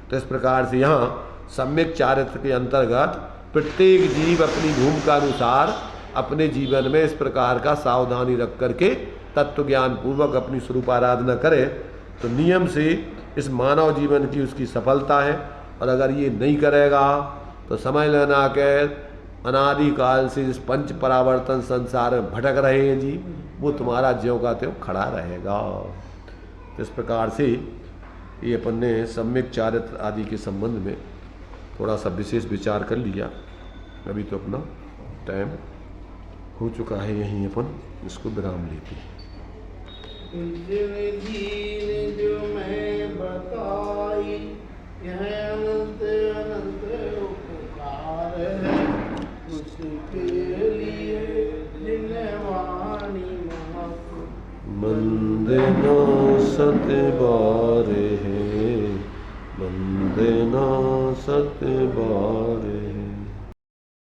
तो इस प्रकार से यहाँ सम्यक चारित्र के अंतर्गत प्रत्येक जीव अपनी भूमिका अनुसार अपने जीवन में इस प्रकार का सावधानी रख करके तत्व ज्ञान पूर्वक अपनी स्वरूप आराधना करे तो नियम से इस मानव जीवन की उसकी सफलता है। और अगर ये नहीं करेगा तो समझ लेना कि अनादिकाल से इस पंच परावर्तन संसार में भटक रहे हैं जी, वो तुम्हारा ज्यों का त्यों खड़ा रहेगा। इस प्रकार से ये अपन ने सम्यक चारित्र आदि के संबंध में थोड़ा सा विशेष विचार कर लिया। अभी तो अपना टाइम हो चुका है, यहीं अपन इसको विराम लेते हैं। जिन जो मैं बताई यह अनंत अनंत उपकार है उसके लिए जिन्हें वाणी वंदना सत बारे है, वंदना सत बार